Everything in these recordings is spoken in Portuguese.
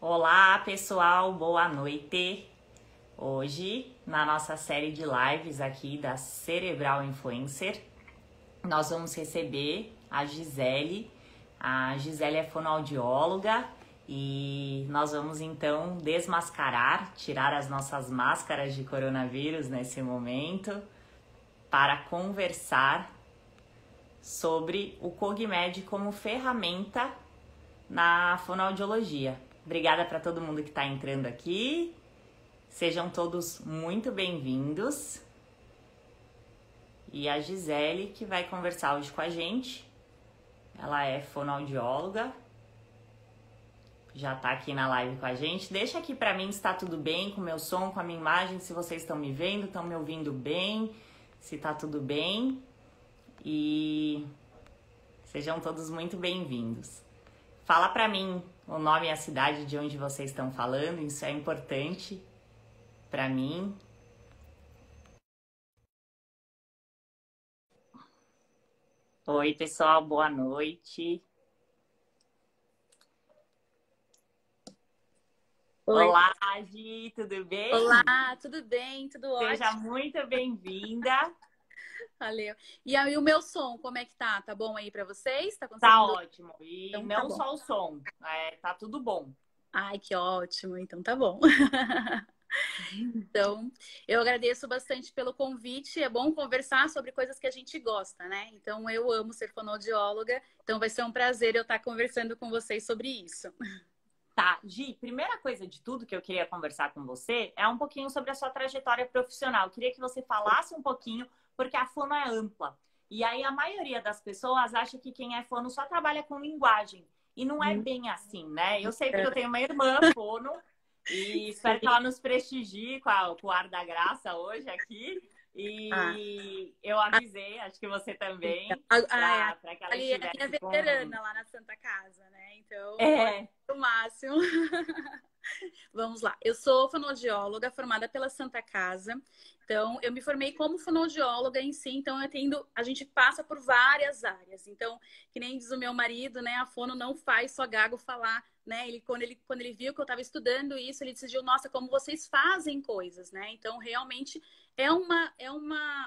Olá, pessoal, boa noite. Hoje, na nossa série de lives aqui da Cerebral Influencer, nós vamos receber a Gisele. A Gisele é fonoaudióloga e nós vamos então desmascarar, tirar as nossas máscaras de coronavírus nesse momento para conversar sobre o Cogmed como ferramenta na fonoaudiologia. Obrigada para todo mundo que está entrando aqui. Sejam todos muito bem-vindos. E a Gisele que vai conversar hoje com a gente. Ela é fonoaudióloga. Já está aqui na live com a gente. Deixa aqui para mim se está tudo bem com o meu som, com a minha imagem, se vocês estão me vendo, estão me ouvindo bem, se está tudo bem. E sejam todos muito bem-vindos. Fala para mim o nome e a cidade de onde vocês estão falando, isso é importante para mim. Oi, pessoal, boa noite. Oi. Olá, Gi, tudo bem? Olá, tudo bem? Tudo Seja ótimo. muito bem-vinda. Valeu. E aí, o meu som, como é que tá? Tá bom aí pra vocês? Tá Tá conseguindo? ótimo. E Então tá não bom. só o som, tá tudo bom. Ai, que ótimo. Então tá bom. Então, eu agradeço bastante pelo convite. É bom conversar sobre coisas que a gente gosta, né? Então, eu amo ser fonoaudióloga. Então, vai ser um prazer eu estar conversando com vocês sobre isso. Tá, Gi, primeira coisa de tudo que eu queria conversar com você é um pouquinho sobre a sua trajetória profissional. Eu queria que você falasse um pouquinho, porque a fono é ampla. E aí a maioria das pessoas acha que quem é fono só trabalha com linguagem. E não é bem assim, né? Eu sei porque eu tenho uma irmã fono e espero que ela nos prestigie com o ar da graça hoje aqui. Ah, E eu avisei, acho que você também, a para que ela Ali é a minha estivesse com. veterana lá na Santa Casa, né? Então, pode É, ser o máximo. Vamos lá. Eu sou fonoaudióloga formada pela Santa Casa. Então, eu me formei como fonoaudióloga em si. Então, a gente passa por várias áreas. Então, que nem diz o meu marido, né? A fono não faz só gago falar, né? Quando ele viu que eu estava estudando isso, ele decidiu, nossa, como vocês fazem coisas, né? Então, realmente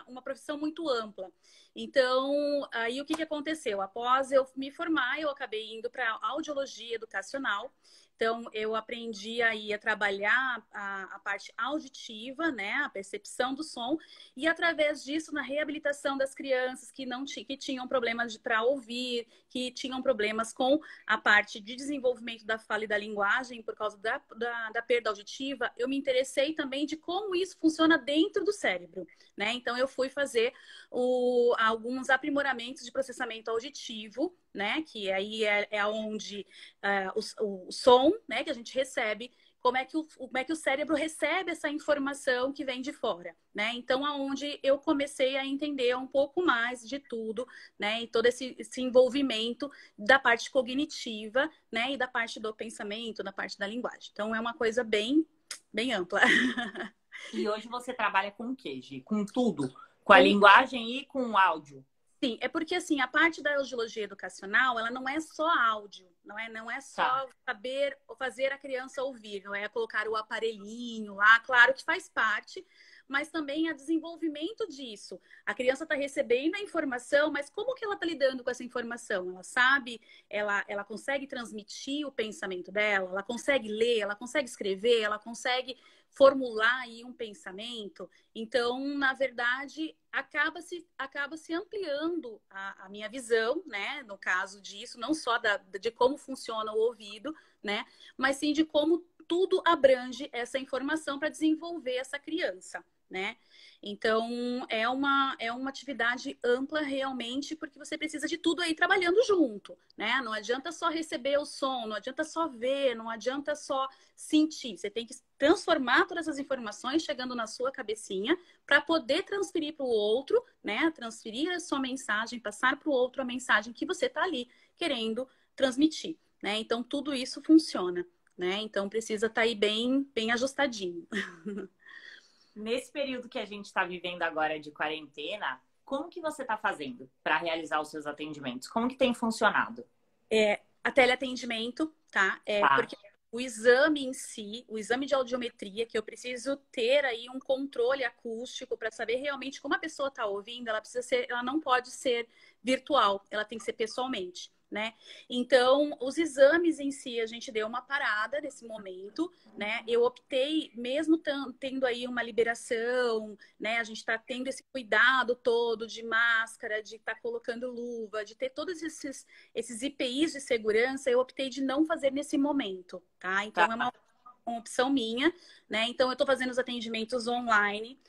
uma profissão muito ampla. Então, aí o que aconteceu? Após eu me formar, eu acabei indo para audiologia educacional. Então, eu aprendi aí a trabalhar a parte auditiva, né, a percepção do som, e através disso, na reabilitação das crianças que tinham problemas para ouvir, que tinham problemas com a parte de desenvolvimento da fala e da linguagem por causa da perda auditiva, eu me interessei também de como isso funciona dentro do cérebro, né? Então, eu fui fazer alguns aprimoramentos de processamento auditivo, né? Que aí é onde o som, né, que a gente recebe, como é que o cérebro recebe essa informação que vem de fora, né? Então, aonde eu comecei a entender um pouco mais de tudo, né? E todo esse envolvimento da parte cognitiva, né? E da parte do pensamento, da parte da linguagem. Então, é uma coisa bem ampla. e hoje você trabalha com o quê, Gi? Com tudo? Com a Com linguagem e com o áudio? Sim, é porque assim, a parte da audiologia educacional, ela não é só áudio, não é Tá. só saber ou fazer a criança ouvir, não é colocar o aparelhinho lá, claro que faz parte, mas também é desenvolvimento disso. A criança está recebendo a informação, mas como que ela está lidando com essa informação? Ela sabe, ela consegue transmitir o pensamento dela, ela consegue ler, ela consegue escrever, ela consegue formular aí um pensamento. Então, na verdade, acaba se ampliando a minha visão, né? No caso disso, não só de como funciona o ouvido, né? Mas sim de como tudo abrange essa informação para desenvolver essa criança, né? Então, é uma atividade ampla realmente, porque você precisa de tudo aí trabalhando junto, né? Não adianta só receber o som, não adianta só ver, não adianta só sentir. Você tem que transformar todas as informações chegando na sua cabecinha para poder transferir para o outro, né? Transferir a sua mensagem, passar para o outro a mensagem que você está ali querendo transmitir, né? Então, tudo isso funciona, né? Então, precisa estar aí bem ajustadinho. Nesse período que a gente está vivendo agora de quarentena, como que você está fazendo para realizar os seus atendimentos? Como que tem funcionado? A teleatendimento, tá? Tá? o exame em si, o exame de audiometria, que eu preciso ter aí um controle acústico para saber realmente como a pessoa está ouvindo, ela não pode ser virtual, ela tem que ser pessoalmente. Né? Então, os exames em si, a gente deu uma parada nesse momento, né? Eu optei, mesmo tendo aí uma liberação, né? A gente está tendo esse cuidado todo de máscara, de estar colocando luva, de ter todos esses EPIs de segurança, eu optei de não fazer nesse momento, tá? Então, Tá. é uma opção minha, né? Então, eu estou fazendo os atendimentos online.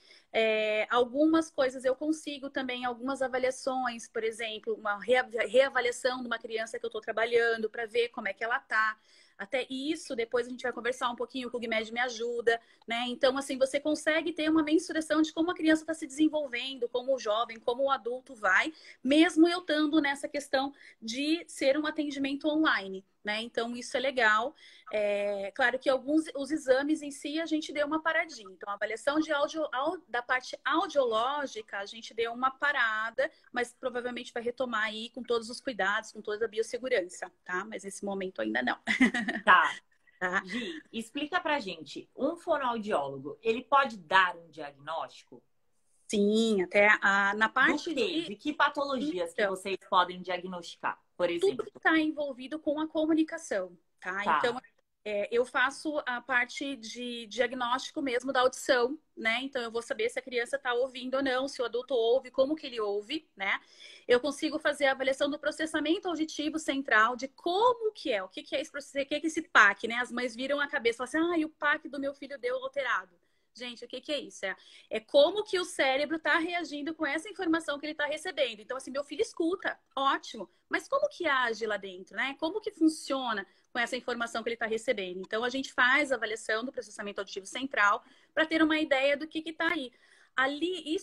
Algumas coisas eu consigo também, algumas avaliações, por exemplo, uma reavaliação de uma criança que eu estou trabalhando para ver como é que ela está. Até isso, depois a gente vai conversar um pouquinho, o CogMed me ajuda, né? Então, assim, você consegue ter uma mensuração de como a criança está se desenvolvendo, como o jovem, como o adulto vai, mesmo eu estando nessa questão de ser um atendimento online, né? Então, isso é legal. Claro que os exames em si a gente deu uma paradinha. Então, a avaliação da parte audiológica, a gente deu uma parada, mas provavelmente vai retomar aí com todos os cuidados, com toda a biossegurança, tá? Mas nesse momento ainda não. Tá. Tá? Gi, explica pra gente, um fonoaudiólogo, ele pode dar um diagnóstico? Sim, até na Do parte quê? de. De que patologias que Então, vocês podem diagnosticar, por tudo exemplo? que está envolvido com a comunicação, tá? Tá. Então, eu faço a parte de diagnóstico mesmo da audição, né? Então, eu vou saber se a criança está ouvindo ou não, se o adulto ouve, como que ele ouve, né? Eu consigo fazer a avaliação do processamento auditivo central, de como que é, o que que é esse processo, o que que é esse PAC, né? As mães viram a cabeça e falam assim, o PAC do meu filho deu alterado. Gente, o que que é isso? É como que o cérebro está reagindo com essa informação que ele está recebendo. Então, assim, meu filho escuta, ótimo. Mas como que age lá dentro, né? Como que funciona com essa informação que ele está recebendo? Então, a gente faz a avaliação do processamento auditivo central para ter uma ideia do que está aí. Ali,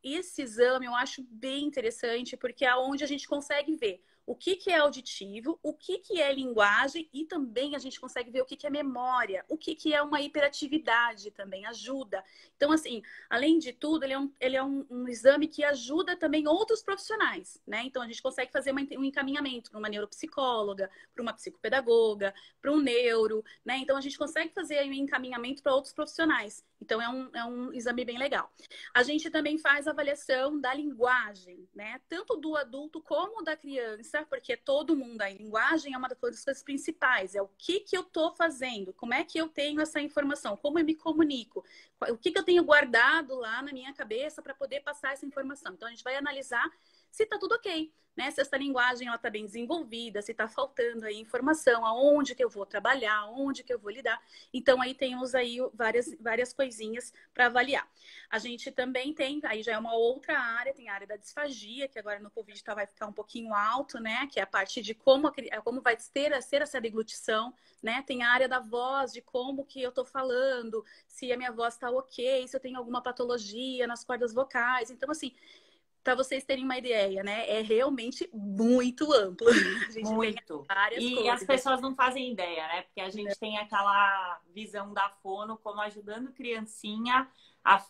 esse exame eu acho bem interessante, porque é onde a gente consegue ver o que que é auditivo, o que que é linguagem e também a gente consegue ver o que que é memória, o que que é uma hiperatividade também, ajuda. Então, assim, além de tudo, ele é um exame que ajuda também outros profissionais, né? Então, a gente consegue fazer um encaminhamento para uma neuropsicóloga, para uma psicopedagoga, para um neuro, né? Então, a gente consegue fazer aí um encaminhamento para outros profissionais. Então, é um exame bem legal. A gente também faz avaliação da linguagem, né? Tanto do adulto como da criança, porque todo mundo, a linguagem é uma das coisas principais, é o que que eu estou fazendo, como é que eu tenho essa informação, como eu me comunico, o que que eu tenho guardado lá na minha cabeça para poder passar essa informação. Então, a gente vai analisar se está tudo ok, né? Se essa linguagem ela está bem desenvolvida, se está faltando aí informação, aonde que eu vou trabalhar, aonde que eu vou lidar. Então, aí temos aí várias coisinhas para avaliar. A gente também tem, aí já é uma outra área, tem a área da disfagia, que agora no Covid vai ficar um pouquinho alto, né? Que é a parte de como vai ser essa deglutição, né? Tem a área da voz, de como que eu tô falando, se a minha voz tá ok, se eu tenho alguma patologia nas cordas vocais. Então, assim, para vocês terem uma ideia, né? É realmente muito amplo. A gente tem Muito. várias E as coisas. pessoas não fazem ideia, né? Porque a gente tem aquela visão da fono como ajudando criancinha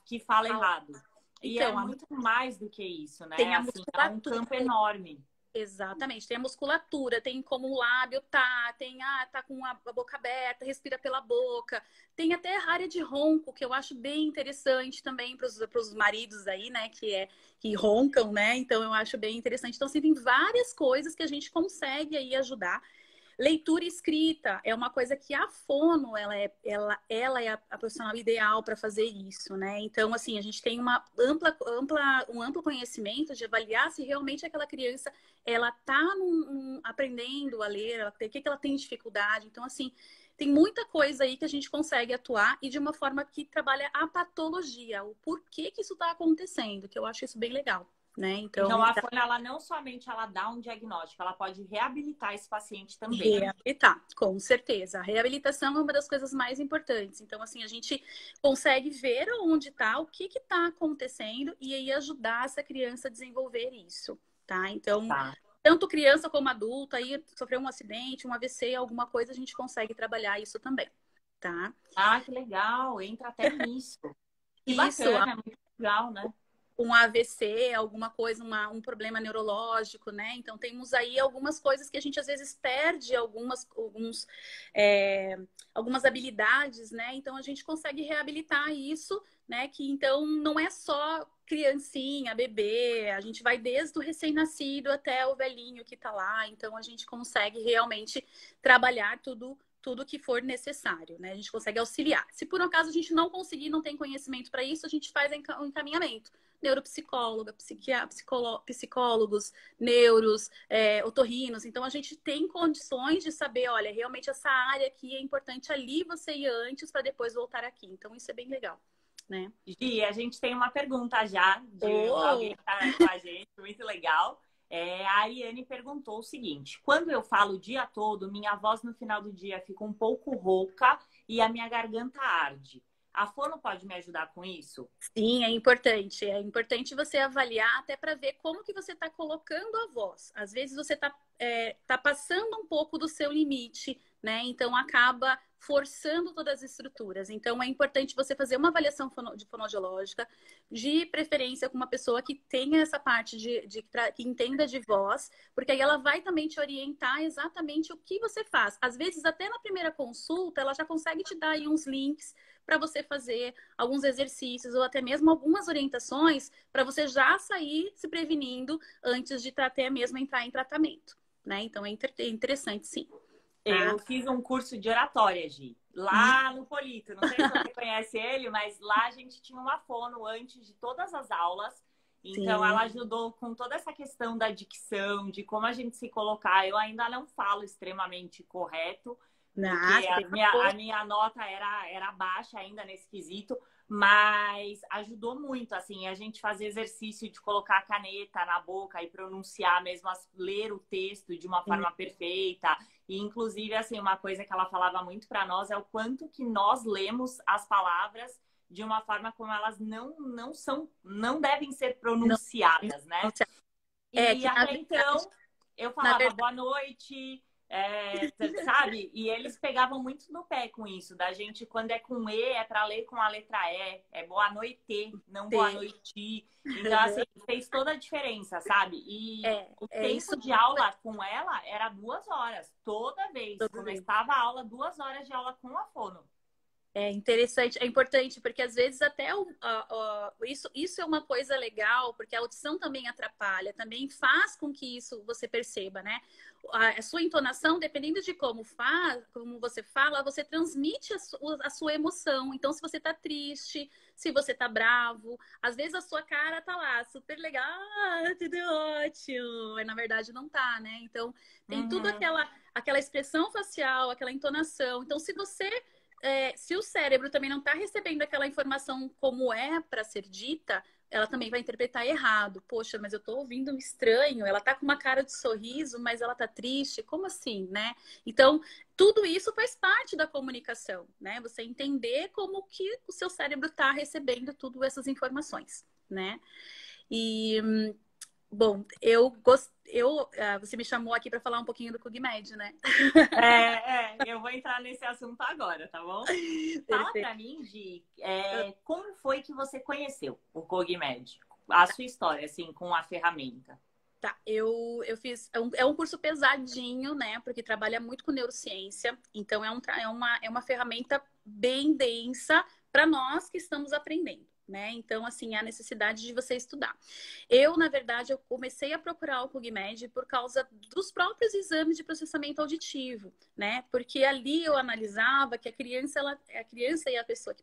que fala errado. E é Então, muito mais do que isso, tem né? a Assim, é um musculatura. campo enorme. Exatamente, tem a musculatura, tem como o lábio tá com a boca aberta, respira pela boca. Tem até a área de ronco, que eu acho bem interessante também para os maridos aí, né, que roncam, né? Então eu acho bem interessante. Então, assim, tem várias coisas que a gente consegue aí ajudar. Leitura escrita é uma coisa que a fono, ela é a profissional ideal para fazer isso, né? Então, assim, a gente tem um amplo conhecimento de avaliar se realmente aquela criança, ela tá aprendendo a ler, o que ela tem dificuldade. Então, assim, tem muita coisa aí que a gente consegue atuar e de uma forma que trabalha a patologia, o porquê que isso está acontecendo, que eu acho isso bem legal, né? Então, Então, a fono, ela não somente ela dá um diagnóstico, ela pode reabilitar esse paciente também. reabilitar, com certeza. A reabilitação é uma das coisas mais importantes. Então, assim, a gente consegue ver onde está, o que está acontecendo e aí ajudar essa criança a desenvolver isso, tá? Então, Tá. tanto criança como adulto, aí sofreu um acidente, um AVC, alguma coisa, a gente consegue trabalhar isso também, tá? Ah, que legal, entra até nisso. Que Isso, bacana, é muito legal, né? um AVC, alguma coisa, um problema neurológico, né? Então, temos aí algumas coisas que a gente às vezes perde algumas habilidades, né? Então, a gente consegue reabilitar isso, né? Que então não é só criancinha, bebê, a gente vai desde o recém-nascido até o velhinho que tá lá, então a gente consegue realmente trabalhar tudo que for necessário, né? A gente consegue auxiliar. Se por um acaso a gente não conseguir, não tem conhecimento para isso, a gente faz um encaminhamento. Neuropsicóloga, psicólogos, neuros, otorrinos. Então, a gente tem condições de saber, olha, realmente essa área aqui é importante ali você ir antes para depois voltar aqui. Então, isso é bem legal, né? Gi, a gente tem uma pergunta já de alguém Oh! que está com a gente, muito legal. A Ariane perguntou o seguinte: quando eu falo o dia todo, minha voz no final do dia fica um pouco rouca e a minha garganta arde. A fono pode me ajudar com isso? Sim, é importante. É importante você avaliar até para ver como que você está colocando a voz. Às vezes você tá passando um pouco do seu limite, né? Então acaba forçando todas as estruturas. Então é importante você fazer uma avaliação fonoaudiológica, de preferência com uma pessoa que tenha essa parte que entenda de voz, porque aí ela vai também te orientar exatamente o que você faz. Às vezes, até na primeira consulta, ela já consegue te dar aí uns links para você fazer alguns exercícios ou até mesmo algumas orientações para você já sair se prevenindo antes de até mesmo entrar em tratamento, né? Então é interessante, sim. Tá? Eu fiz um curso de oratória, Gi, lá no Polito. Não sei se você conhece ele, mas lá a gente tinha uma fono antes de todas as aulas. Então, Sim. ela ajudou com toda essa questão da dicção, de como a gente se colocar. Eu ainda não falo extremamente correto, porque Nossa, a minha nota era baixa ainda nesse quesito, mas ajudou muito, assim, a gente fazer exercício de colocar a caneta na boca e pronunciar mesmo, ler o texto de uma forma perfeita. E, inclusive, assim, uma coisa que ela falava muito para nós é o quanto que nós lemos as palavras de uma forma como elas não devem ser não, pronunciadas, né? não se- é E que na até verdade, então eu na falava verdade, boa noite, sabe? E eles pegavam muito no pé com isso, da gente, quando é com E, é para ler com a letra E, é boa noite, não boa noite. Então, assim, fez toda a diferença, sabe? E o é isso tempo de aula com ela era 2 horas, toda vez. mesmo. Começava a aula, 2 horas de aula com a fono. É interessante, é importante, porque às vezes até isso é uma coisa legal, porque a audição também atrapalha, também faz com que isso você perceba, né? A sua entonação, dependendo de como você fala, você transmite a sua emoção. Então, se você tá triste, se você tá bravo, às vezes a sua cara tá lá, super legal, tudo ótimo, mas na verdade não tá, né? Então, tem tudo Uhum. aquela expressão facial, aquela entonação. Então, se o cérebro também não está recebendo aquela informação como é para ser dita, ela também vai interpretar errado. Poxa, mas eu estou ouvindo um estranho, ela está com uma cara de sorriso, mas ela está triste. Como assim, né? Então, tudo isso faz parte da comunicação, né? Você entender como que o seu cérebro está recebendo tudo essas informações, né? E bom, você me chamou aqui para falar um pouquinho do CogMed, né? Eu vou entrar nesse assunto agora, tá bom? Fala Perfeito. pra mim, Gi, como foi que você conheceu o CogMed? A sua história, assim, com a ferramenta. Tá, eu fiz. É um curso pesadinho, né? Porque trabalha muito com neurociência. Então, é uma ferramenta bem densa para nós que estamos aprendendo, né? Então, assim, há necessidade de você estudar. Na verdade, eu comecei a procurar o CogMed por causa dos próprios exames de processamento auditivo, né? Porque ali eu analisava que a criança e a pessoa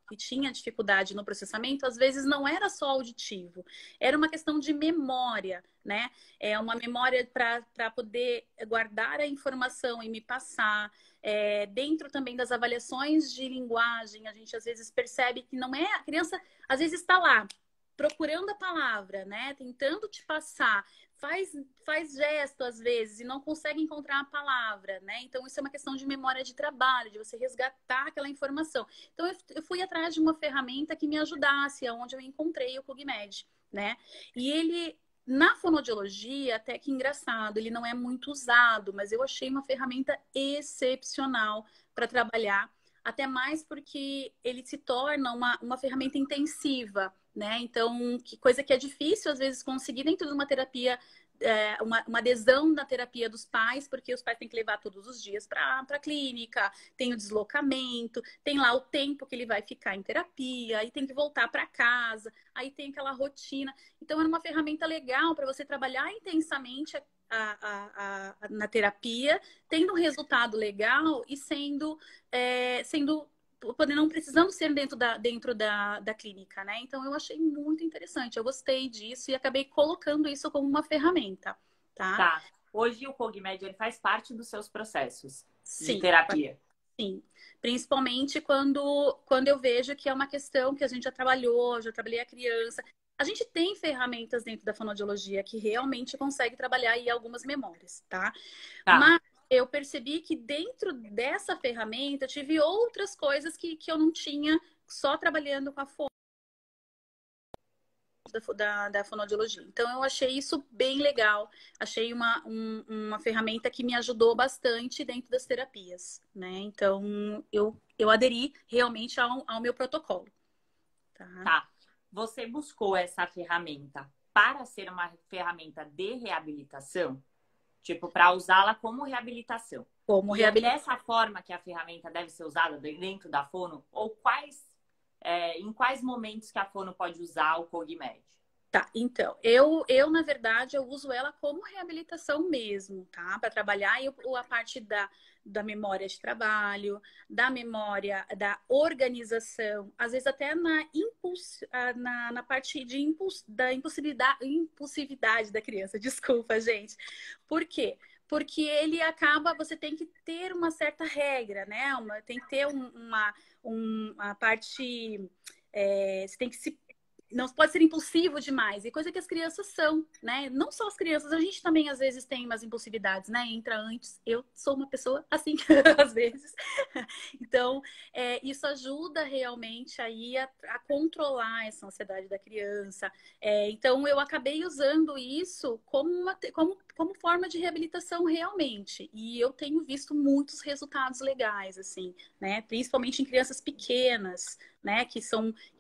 que tinha dificuldade no processamento, às vezes não era só auditivo, era uma questão de memória, né? É uma memória para poder guardar a informação e me passar. Dentro também das avaliações de linguagem, a gente às vezes percebe que não é a criança, às vezes está lá procurando a palavra, né? Tentando te passar, faz gesto às vezes e não consegue encontrar a palavra, né? Então isso é uma questão de memória de trabalho, de você resgatar aquela informação. Então eu fui atrás de uma ferramenta que me ajudasse, aonde eu encontrei o CogMed, né? E ele na fonoaudiologia, até que engraçado, ele não é muito usado, mas eu achei uma ferramenta excepcional para trabalhar até mais porque ele se torna uma ferramenta intensiva, né? Então, que coisa que é difícil às vezes conseguir dentro de uma terapia, uma adesão na terapia dos pais, porque os pais têm que levar todos os dias para a clínica, tem o deslocamento, tem lá o tempo que ele vai ficar em terapia, aí tem que voltar para casa, aí tem aquela rotina. Então, é uma ferramenta legal para você trabalhar intensamente na terapia, tendo um resultado legal e sendo não precisando ser dentro da clínica, né? Então eu achei muito interessante, eu gostei disso e acabei colocando isso como uma ferramenta, tá? Tá. Hoje o Cogmed ele faz parte dos seus processos de Sim, terapia. sim. Principalmente quando eu vejo que é uma questão que a gente já trabalhou, já trabalhei a criança. A gente tem ferramentas dentro da fonoaudiologia que realmente consegue trabalhar aí algumas memórias, tá? Tá. Mas eu percebi que dentro dessa ferramenta eu tive outras coisas que eu não tinha só trabalhando com a da fonoaudiologia. Então, eu achei isso bem legal. Achei uma ferramenta que me ajudou bastante dentro das terapias, né? Então, eu aderi realmente ao meu protocolo, tá? Tá. Você buscou essa ferramenta para ser uma ferramenta de reabilitação? Tipo, para usá-la como reabilitação. Como E é reabilitar. dessa forma que a ferramenta deve ser usada dentro da fono? Ou em quais momentos que a fono pode usar o Cogmed? Tá, então, na verdade, eu uso ela como reabilitação mesmo, tá? Para trabalhar a parte da memória de trabalho, da memória, da organização, às vezes até na parte da impulsividade da criança. Desculpa, gente. Por quê? Porque você tem que ter uma certa regra, né? Tem que ter uma parte. Você tem que se não pode ser impulsivo demais. E coisa que as crianças são, né? Não só as crianças, a gente também às vezes tem umas impulsividades, né? Entra antes. Eu sou uma pessoa assim, às vezes. Então, isso ajuda realmente aí a controlar essa ansiedade da criança. Então, eu acabei usando isso como forma de reabilitação realmente. E eu tenho visto muitos resultados legais, assim, né? Principalmente em crianças pequenas, né? Que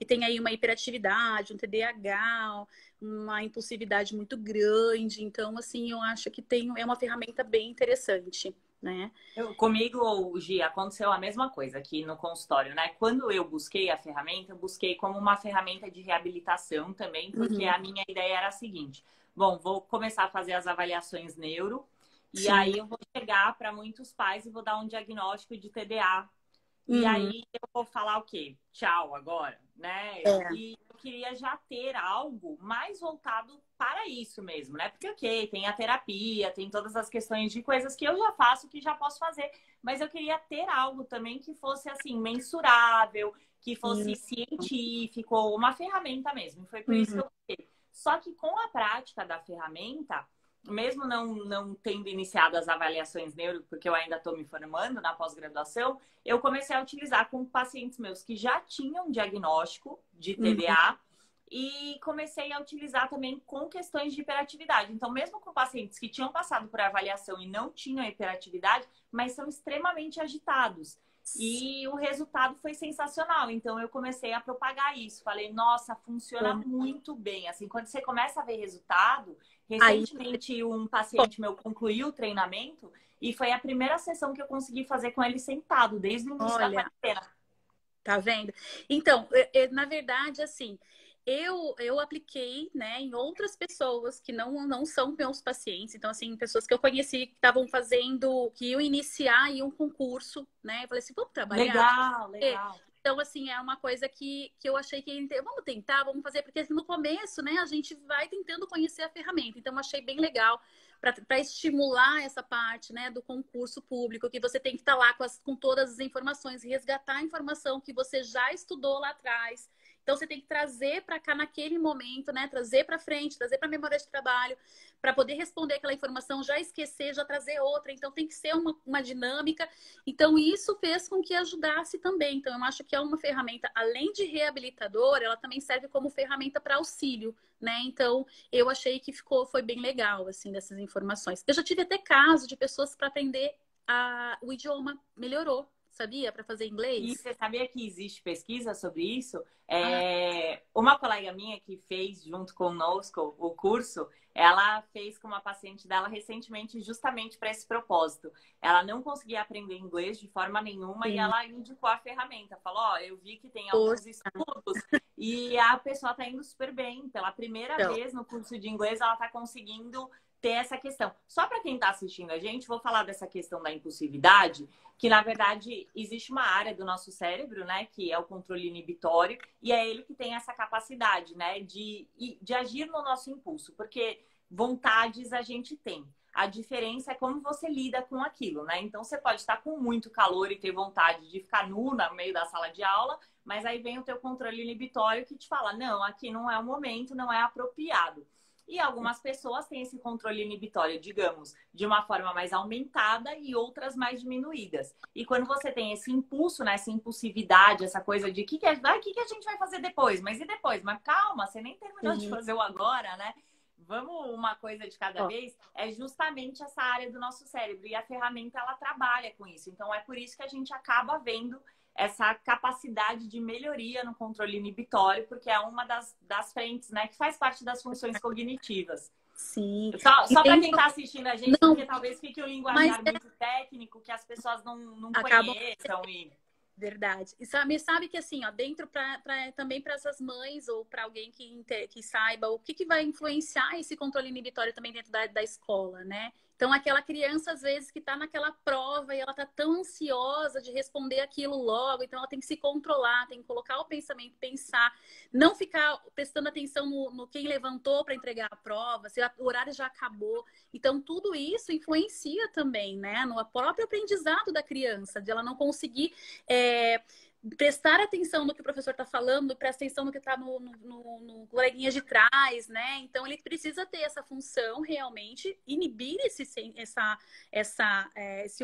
tem aí uma hiperatividade, um TDAH, uma impulsividade muito grande. Então, assim, eu acho que é uma ferramenta bem interessante, né? Comigo, Gi, aconteceu a mesma coisa aqui no consultório, né? Quando eu busquei a ferramenta, eu busquei como uma ferramenta de reabilitação também, porque Uhum. a minha ideia era a seguinte: bom, vou começar a fazer as avaliações neuro, e Sim. aí eu vou chegar para muitos pais e vou dar um diagnóstico de TDA. E Uhum. aí eu vou falar o quê? Tchau agora, né? É. E eu queria já ter algo mais voltado para isso mesmo, né? Porque, ok, tem a terapia, tem todas as questões de coisas que eu já faço, que já posso fazer, mas eu queria ter algo também que fosse, assim, mensurável, que fosse científico, uma ferramenta mesmo. E foi por isso que Uhum. eu busquei. Só que com a prática da ferramenta, mesmo não tendo iniciado as avaliações neuro, porque eu ainda estou me formando na pós-graduação, eu comecei a utilizar com pacientes meus que já tinham diagnóstico de Uhum. TDA e comecei a utilizar também com questões de hiperatividade. Então, mesmo com pacientes que tinham passado por avaliação e não tinham hiperatividade, mas são extremamente agitados. E o resultado foi sensacional. Então, eu comecei a propagar isso. Falei, nossa, funciona muito bem. Assim, quando você começa a ver resultado, Aí, recentemente um paciente meu concluiu o treinamento e foi a primeira sessão que eu consegui fazer com ele sentado, desde o início da olha, quarentena. tá vendo? Então, na verdade, assim, eu apliquei, né, em outras pessoas que não são meus pacientes. Então, assim, pessoas que eu conheci que estavam que iam iniciar aí um concurso, né? Eu falei assim, vamos trabalhar? Legal, legal. Então, assim, é uma coisa que eu achei que vamos tentar, vamos fazer, porque assim, no começo, né, a gente vai tentando conhecer a ferramenta. Então, eu achei bem legal para estimular essa parte, né, do concurso público, que você tem que estar lá com todas as informações, resgatar a informação que você já estudou lá atrás. Então, você tem que trazer para cá naquele momento, né? Trazer para frente, trazer para a memória de trabalho, para poder responder aquela informação, já esquecer, já trazer outra. Então, tem que ser uma dinâmica. Então, isso fez com que ajudasse também. Então, eu acho que é uma ferramenta, além de reabilitadora, ela também serve como ferramenta para auxílio, né? Então, eu achei que foi bem legal, assim, dessas informações. Eu já tive até caso de pessoas para aprender o idioma, melhorou. sabia? Para fazer E inglês. você sabia que existe pesquisa sobre isso? Ah, Uma colega minha que fez junto conosco o curso, ela fez com uma paciente dela recentemente justamente para esse propósito. Ela não conseguia aprender inglês de forma nenhuma e sim. ela indicou a ferramenta. Falou, ó, eu vi que tem alguns Poxa, estudos e a pessoa está indo super bem. Pela primeira então. vez no curso de inglês, ela está conseguindo ter essa questão. Só para quem está assistindo a gente, vou falar dessa questão da impulsividade, que na verdade existe uma área do nosso cérebro, né, que é o controle inibitório, e é ele que tem essa capacidade, né, de agir no nosso impulso, porque vontades a gente tem. A diferença é como você lida com aquilo, né? Então você pode estar com muito calor e ter vontade de ficar nu no meio da sala de aula, mas aí vem o teu controle inibitório que te fala: "Não, aqui não é o momento, não é apropriado". E algumas pessoas têm esse controle inibitório, digamos, de uma forma mais aumentada e outras mais diminuídas. E quando você tem esse impulso, né, essa impulsividade, essa coisa de que a gente vai fazer depois? Mas e depois? Mas calma, você nem terminou de Sim. fazer o agora, né? Vamos uma coisa de cada Ó, vez, é justamente essa área do nosso cérebro. E a ferramenta, ela trabalha com isso. Então, é por isso que a gente acaba vendo essa capacidade de melhoria no controle inibitório, porque é uma das frentes, né, que faz parte das funções cognitivas. sim. E Só para quem dentro. está assistindo a gente, Não, porque talvez fique um mas linguajar muito técnico que as pessoas não acabam. conheçam e Verdade. E sabe que assim, ó, dentro também para essas mães ou para alguém que saiba o que vai influenciar esse controle inibitório também dentro da escola, né? Então, aquela criança, às vezes, que está naquela prova e ela está tão ansiosa de responder aquilo logo, então ela tem que se controlar, tem que colocar o pensamento, pensar, não ficar prestando atenção no quem levantou para entregar a prova, se o horário já acabou. Então, tudo isso influencia também, né, no próprio aprendizado da criança, de ela não conseguir é, prestar atenção no que o professor está falando, prestar atenção no que está no coleguinha de trás, né? Então, ele precisa ter essa função realmente, inibir esse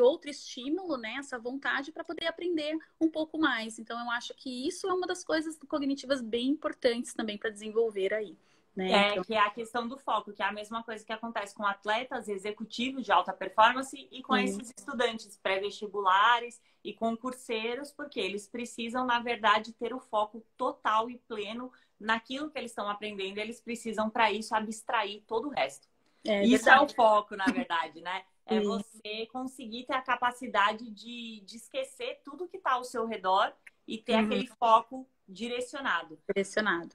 outro estímulo, né? Essa vontade para poder aprender um pouco mais. Então, eu acho que isso é uma das coisas cognitivas bem importantes também para desenvolver aí, né? Então, que é a questão do foco, que é a mesma coisa que acontece com atletas executivos de alta performance e com sim, esses estudantes pré-vestibulares e concurseiros, porque eles precisam, na verdade, ter o foco total e pleno naquilo que eles estão aprendendo, eles precisam, para isso, abstrair todo o resto. é Isso é o verdade. foco, na verdade, né? É Sim, você conseguir ter a capacidade de esquecer tudo que está ao seu redor e ter uhum, aquele foco direcionado. impressionado.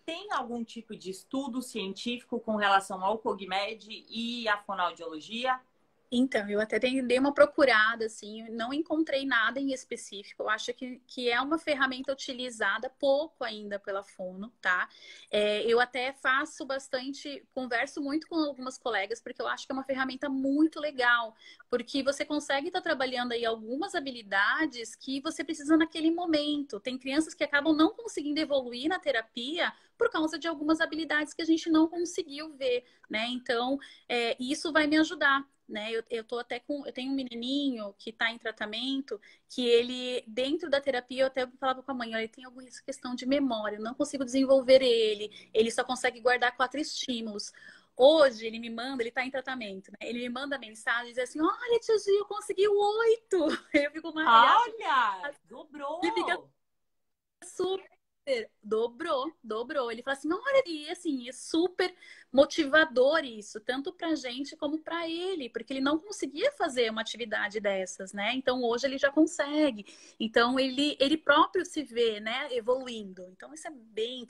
Tem algum tipo de estudo científico com relação ao CogMed e à fonoaudiologia? Então, eu até dei uma procurada, assim, não encontrei nada em específico. Eu acho que é uma ferramenta utilizada pouco ainda pela Fono, tá? Eu até faço bastante, converso muito com algumas colegas, porque eu acho que é uma ferramenta muito legal, porque você consegue estar trabalhando aí algumas habilidades que você precisa naquele momento. Tem crianças que acabam não conseguindo evoluir na terapia por causa de algumas habilidades que a gente não conseguiu ver, né? Então, isso vai me ajudar, né? Eu tô até eu tenho um menininho que está em tratamento, que ele, dentro da terapia, eu até falava com a mãe, olha, ele tem alguma questão de memória, eu não consigo desenvolver ele só consegue guardar 4 estímulos. Hoje ele me manda, ele está em tratamento, né? Ele me manda mensagem e diz assim: olha, tiozinho, eu consegui o 8. Eu fico maravilhada. Olha, Ele fica dobrou! super. Dobrou. Ele fala assim, olha, e assim, é super motivador isso, tanto pra gente como pra ele, porque ele não conseguia fazer uma atividade dessas, né? Então hoje ele já consegue. Então ele próprio se vê, né, evoluindo. Então isso é bem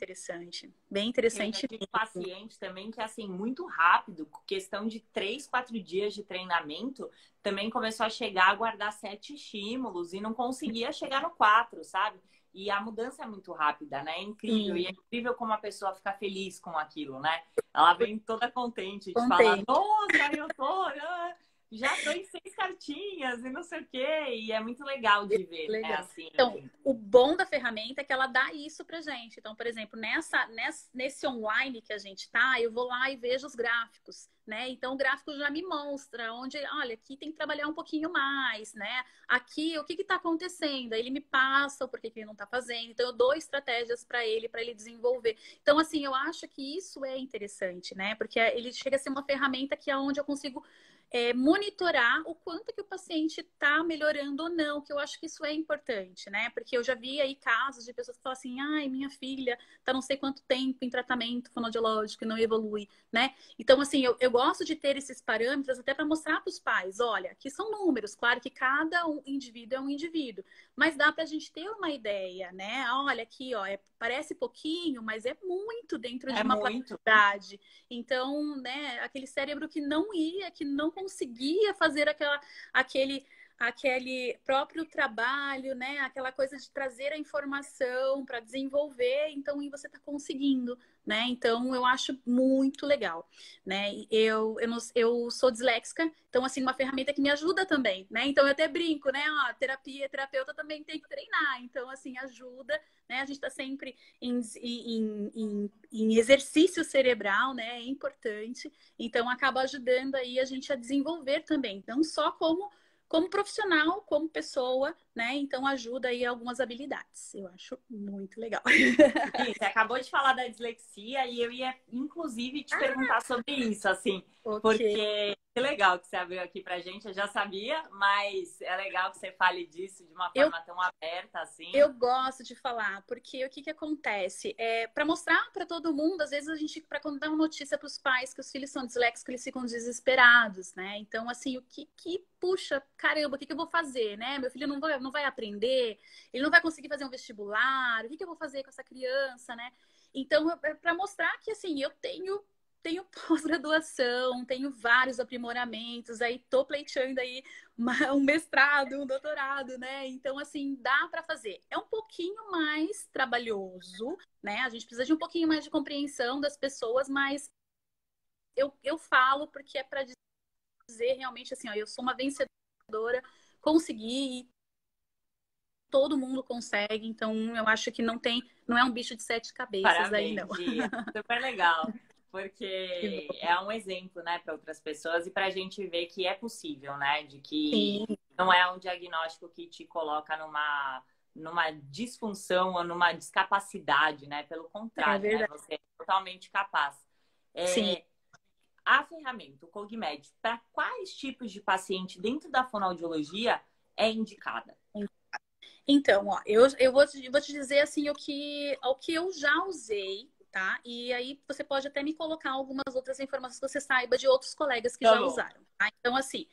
Eu já interessante tive mesmo. paciente também que, assim, muito rápido, questão de 3, 4 dias de treinamento, também começou a chegar a guardar 7 estímulos e não conseguia chegar no 4, sabe? E a mudança é muito rápida, né? É incrível. E é Sim, incrível como a pessoa fica feliz com aquilo, né? Ela vem toda contente de falar: contente. nossa, já tô em 6 cartinhas e não sei o quê. E é muito legal de ver, né? Legal. Assim, Então, o bom da ferramenta é que ela dá isso pra gente. Então, por exemplo, nesse online que a gente tá, eu vou lá e vejo os gráficos, né? Então, o gráfico já me mostra onde, olha, aqui tem que trabalhar um pouquinho mais, né? Aqui, o que que tá acontecendo? Aí ele me passa o porquê que ele não tá fazendo. Então, eu dou estratégias para ele desenvolver. Então, assim, eu acho que isso é interessante, né? Porque ele chega a ser uma ferramenta que é onde eu consigo monitorar o quanto que o paciente está melhorando ou não, que eu acho que isso é importante, né? Porque eu já vi aí casos de pessoas que falam assim, ai, minha filha tá não sei quanto tempo em tratamento fonoaudiológico e não evolui, né? Então, assim, eu gosto de ter esses parâmetros até para mostrar para os pais, olha, aqui são números, claro que cada indivíduo é um indivíduo, mas dá para a gente ter uma ideia, né? Olha aqui, ó, parece pouquinho, mas é muito dentro de É uma muito. plasticidade. Então, né, aquele cérebro que não ia, que não conseguia fazer aquele próprio trabalho, né? Aquela coisa de trazer a informação para desenvolver, então e você está conseguindo, né? Então eu acho muito legal, né? Eu sou disléxica, então assim uma ferramenta que me ajuda também, né? Então eu até brinco, né? Ó, terapeuta também tem que treinar, então assim ajuda, né? A gente está sempre em exercício cerebral, né? É importante, então acaba ajudando aí a gente a desenvolver também, não só como profissional, como pessoa, né? Então ajuda aí algumas habilidades. Eu acho muito legal. Sim, você acabou de falar da dislexia e eu ia, inclusive, te perguntar sobre isso, assim, Ok. porque que legal que você abriu aqui pra gente, eu já sabia, mas é legal que você fale disso de uma Eu forma tão aberta, assim. Eu gosto de falar, porque o que que acontece? Para mostrar para todo mundo, às vezes a gente, para contar uma notícia para os pais que os filhos são disléxicos, eles ficam desesperados, né? Então, assim, puxa, caramba, o que que eu vou fazer, né? Meu filho não vai aprender, ele não vai conseguir fazer um vestibular, o que que eu vou fazer com essa criança, né? Então, é para mostrar que, assim, eu tenho pós-graduação, tenho vários aprimoramentos, aí tô pleiteando aí um mestrado, um doutorado, né? Então, assim, dá para fazer. É um pouquinho mais trabalhoso, né? A gente precisa de um pouquinho mais de compreensão das pessoas, mas eu falo porque é para dizer realmente assim, ó, eu sou uma vencedora, consegui, todo mundo consegue, então eu acho que não é um bicho de sete cabeças aí, não. Parabéns, Gia. Super legal, Que porque bom. é um exemplo, né, para outras pessoas e para a gente ver que é possível, né, de que Sim, não é um diagnóstico que te coloca numa disfunção ou numa discapacidade, né? Pelo é contrário, né? verdade. Você é totalmente capaz. Sim. É, a ferramenta, o Cogmed, para quais tipos de paciente dentro da fonoaudiologia é indicada? Então, ó, eu vou te dizer assim o que eu já usei, tá? E aí você pode até me colocar algumas outras informações que você saiba de outros colegas que Tá já bom. usaram, tá? Então, assim,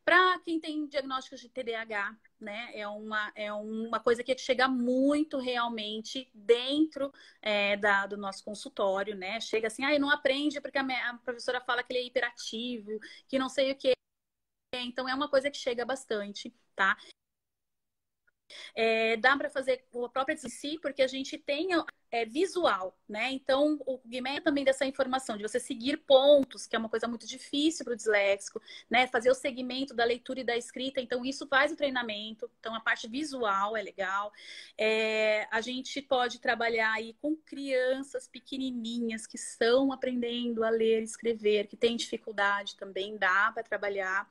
para quem tem diagnósticos de TDAH, né, é uma coisa que chega muito realmente dentro do nosso consultório, né? Chega assim, ah, não aprende porque a professora fala que ele é hiperativo, que não sei o que. Então, é uma coisa que chega bastante, tá? Dá para fazer a própria de si, porque a gente tem visual, né? Então, o Guimê também dessa informação, de você seguir pontos, que é uma coisa muito difícil para o disléxico, né? Fazer o segmento da leitura e da escrita, então isso faz o treinamento. Então, a parte visual é legal. A gente pode trabalhar aí com crianças pequenininhas que estão aprendendo a ler e escrever, que têm dificuldade também, dá para trabalhar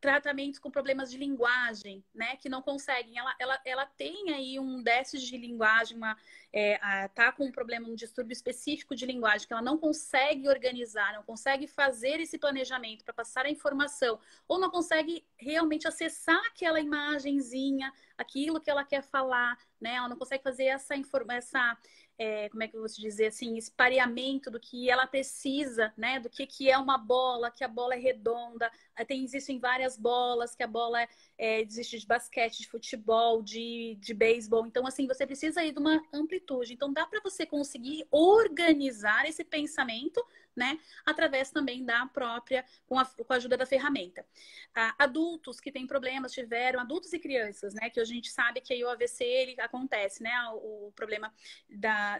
tratamentos com problemas de linguagem, né, que não conseguem. Ela tem aí um déficit de linguagem, tá com um problema, um distúrbio específico de linguagem, que ela não consegue organizar, não consegue fazer esse planejamento para passar a informação, ou não consegue realmente acessar aquela imagenzinha, aquilo que ela quer falar, né? Ela não consegue fazer como é que eu vou te dizer assim, esse pareamento do que ela precisa, né? Do que é uma bola, que a bola é redonda. Existem várias bolas, que a bola existe de basquete, de futebol, de beisebol. Então, assim, você precisa ir de uma amplitude. Então, dá para você conseguir organizar esse pensamento, né? Através também da própria, com a ajuda da ferramenta. Adultos que têm problemas, adultos e crianças, né? Que a gente sabe que aí o AVC, ele acontece, né? O problema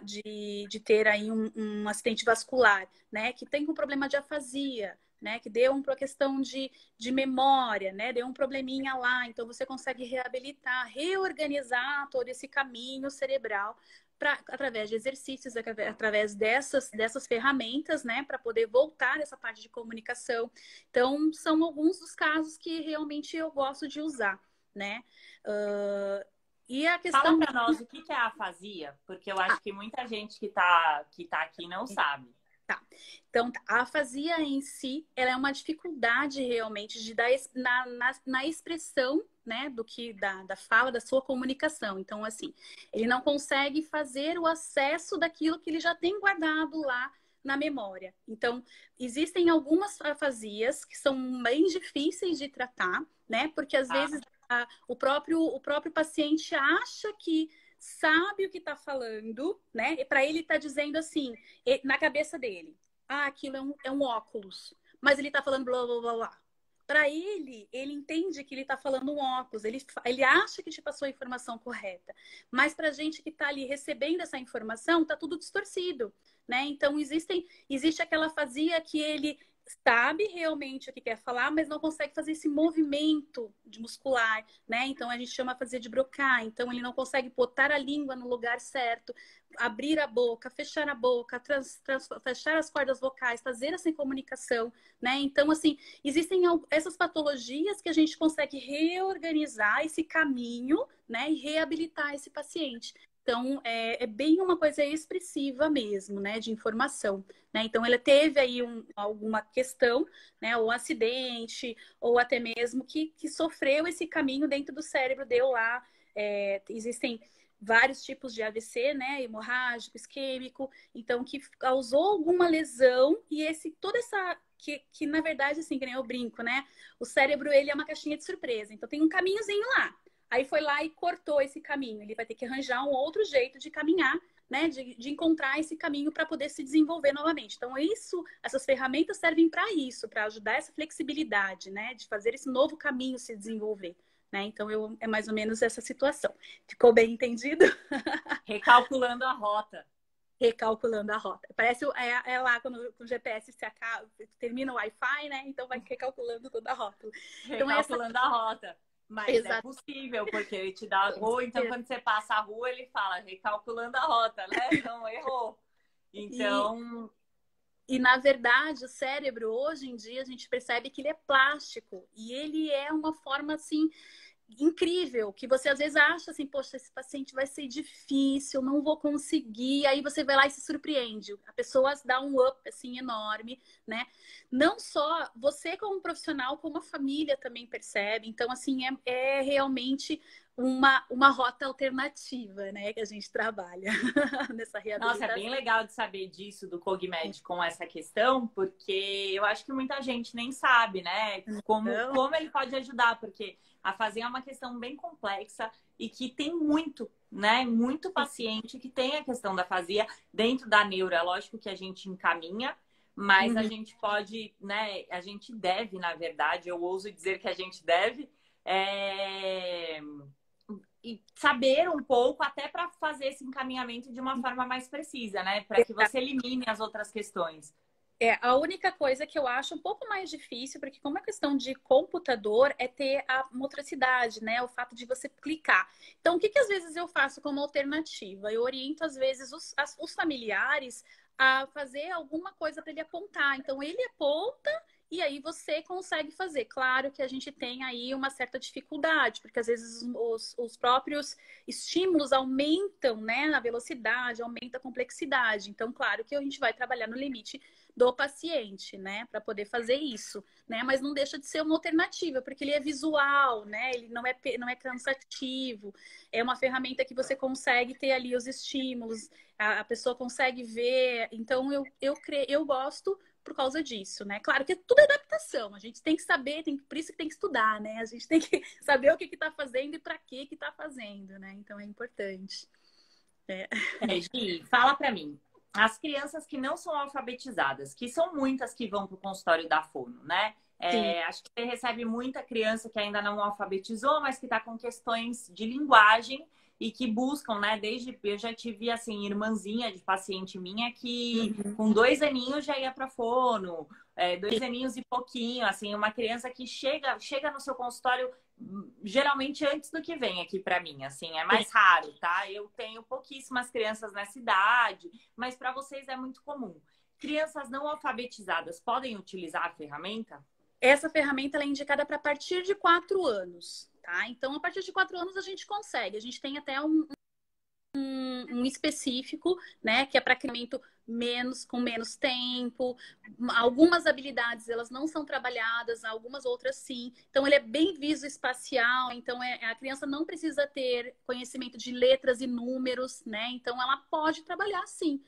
de ter aí um acidente vascular, né? Que tem um problema de afasia, né? Que deu uma questão de memória, né? Deu um probleminha lá, então você consegue reabilitar, reorganizar todo esse caminho cerebral através de exercícios, através dessas ferramentas, né? Para poder voltar essa parte de comunicação. Então, são alguns dos casos que realmente eu gosto de usar, né? E a Fala questão para nós o que é a afasia, porque eu acho que muita gente que tá aqui não sabe. Tá. Então, a afasia em si, ela é uma dificuldade realmente de dar na expressão, né, da fala, da sua comunicação. Então, assim, ele não consegue fazer o acesso daquilo que ele já tem guardado lá na memória. Então, existem algumas afasias que são bem difíceis de tratar, né? Porque às vezes o próprio paciente acha que sabe o que está falando, né? E para ele está dizendo assim, na cabeça dele, aquilo é um óculos, mas ele está falando blá blá blá blá. Para ele entende que ele está falando um óculos, ele acha que te passou a informação correta, mas para a gente que está ali recebendo essa informação, está tudo distorcido, né? Então existe aquela afasia que ele sabe realmente o que quer falar, mas não consegue fazer esse movimento de muscular, né? Então a gente chama afasia de Broca. Então ele não consegue botar a língua no lugar certo, abrir a boca, fechar a boca, fechar as cordas vocais, fazer essa comunicação, né? Então assim, existem essas patologias que a gente consegue reorganizar esse caminho, né? E reabilitar esse paciente. Então, é bem uma coisa expressiva mesmo, né, de informação, né? Então, ela teve aí alguma questão, né, ou um acidente, ou até mesmo que sofreu esse caminho dentro do cérebro, deu lá. Existem vários tipos de AVC, né, hemorrágico, isquêmico, então, que causou alguma lesão e toda essa... Que na verdade, assim, que nem eu brinco, né? O cérebro, ele é uma caixinha de surpresa. Então, tem um caminhozinho lá. Aí foi lá e cortou esse caminho. Ele vai ter que arranjar um outro jeito de caminhar, né? De encontrar esse caminho para poder se desenvolver novamente. Então, essas ferramentas servem para isso, para ajudar essa flexibilidade, né? De fazer esse novo caminho se desenvolver. Né? Então, é mais ou menos essa situação. Ficou bem entendido? Recalculando a rota. Recalculando a rota. Parece lá quando o GPS se acaba, termina o Wi-Fi, né? Então vai recalculando toda a rota. Então, recalculando a rota. Mas é possível, porque ele te dá. Ou então, quando você passa a rua, ele fala recalculando a rota, né? Não errou. Então. E na verdade, o cérebro, hoje em dia, a gente percebe que ele é plástico. E ele é uma forma assim incrível, que você às vezes acha assim, poxa, esse paciente vai ser difícil, não vou conseguir, aí você vai lá e se surpreende. A pessoa dá um up assim enorme, né? Não só você como profissional, como a família também percebe. Então, assim, é realmente uma rota alternativa, né, que a gente trabalha nessa reabilitação. Nossa, é bem legal de saber disso do Cogmed com essa questão, porque eu acho que muita gente nem sabe, né, como ele pode ajudar, porque a afasia é uma questão bem complexa e que tem muito, né, muito paciente que tem a questão da afasia dentro da neuro. É lógico que a gente encaminha, mas a gente pode, né, a gente deve, na verdade, eu ouso dizer que a gente deve, e saber um pouco até para fazer esse encaminhamento de uma forma mais precisa, né? Para que você elimine as outras questões. A única coisa que eu acho um pouco mais difícil, porque como é questão de computador, é ter a motricidade, né? O fato de você clicar. Então, o que às vezes eu faço como alternativa? Eu oriento, às vezes, os familiares a fazer alguma coisa para ele apontar. Então, ele aponta e aí você consegue fazer. Claro que a gente tem aí uma certa dificuldade, porque às vezes os próprios estímulos aumentam, né, na velocidade, aumenta a complexidade. Então, claro que a gente vai trabalhar no limite do paciente, né, para poder fazer isso, né, mas não deixa de ser uma alternativa, porque ele é visual, né, ele não é cansativo, é uma ferramenta que você consegue ter ali os estímulos, a pessoa consegue ver, então eu gosto por causa disso, né? Claro que tudo é adaptação, a gente tem que saber, por isso que tem que estudar, né? A gente tem que saber o que está fazendo e para que está fazendo, né? Então é importante. Gi, fala para mim. As crianças que não são alfabetizadas, que são muitas que vão para o consultório da Fono, né? Acho que você recebe muita criança que ainda não alfabetizou, mas que está com questões de linguagem e que buscam, né? Eu já tive, assim, irmãzinha de paciente minha que com 2 aninhos já ia para Fono, 2 aninhos e pouquinho, assim, uma criança que chega no seu consultório geralmente antes do que vem aqui para mim, assim, é mais raro, tá? Eu tenho pouquíssimas crianças nessa idade, mas para vocês é muito comum. Crianças não alfabetizadas podem utilizar a ferramenta? Essa ferramenta ela é indicada para a partir de 4 anos, tá? Então, a partir de 4 anos a gente consegue. A gente tem até um específico, né, que é para treinamento com menos tempo. Algumas habilidades elas não são trabalhadas, algumas outras sim. Então ele é bem visoespacial, então a criança não precisa ter conhecimento de letras e números, né? Então ela pode trabalhar sim.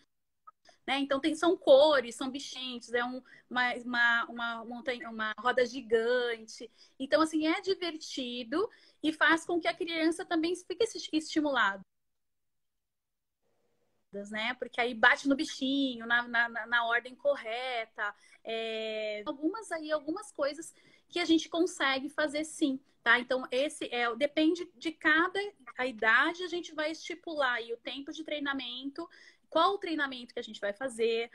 Né? Então são cores, são bichinhos, é uma roda gigante. Então, assim, é divertido e faz com que a criança também fique estimulada, né? Porque aí bate no bichinho, na ordem correta. Algumas coisas que a gente consegue fazer sim, tá? Então, depende de cada a idade, a gente vai estipular aí o tempo de treinamento, qual o treinamento que a gente vai fazer,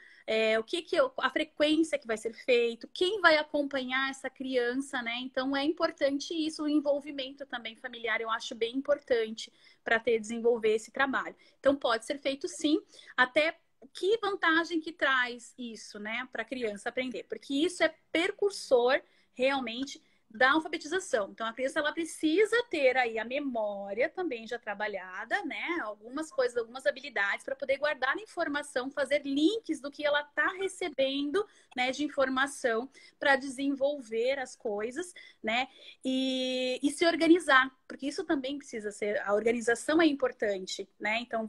a frequência que vai ser feito, quem vai acompanhar essa criança, né? Então, é importante isso, o envolvimento também familiar, eu acho bem importante para desenvolver esse trabalho. Então, pode ser feito sim, até que vantagem que traz isso, né, para a criança aprender? Porque isso é precursor realmente da alfabetização. Então, a criança ela precisa ter aí a memória também já trabalhada, né? Algumas coisas, algumas habilidades para poder guardar a informação, fazer links do que ela está recebendo, né, de informação para desenvolver as coisas, né? E se organizar, porque isso também precisa ser, a organização é importante, né? Então,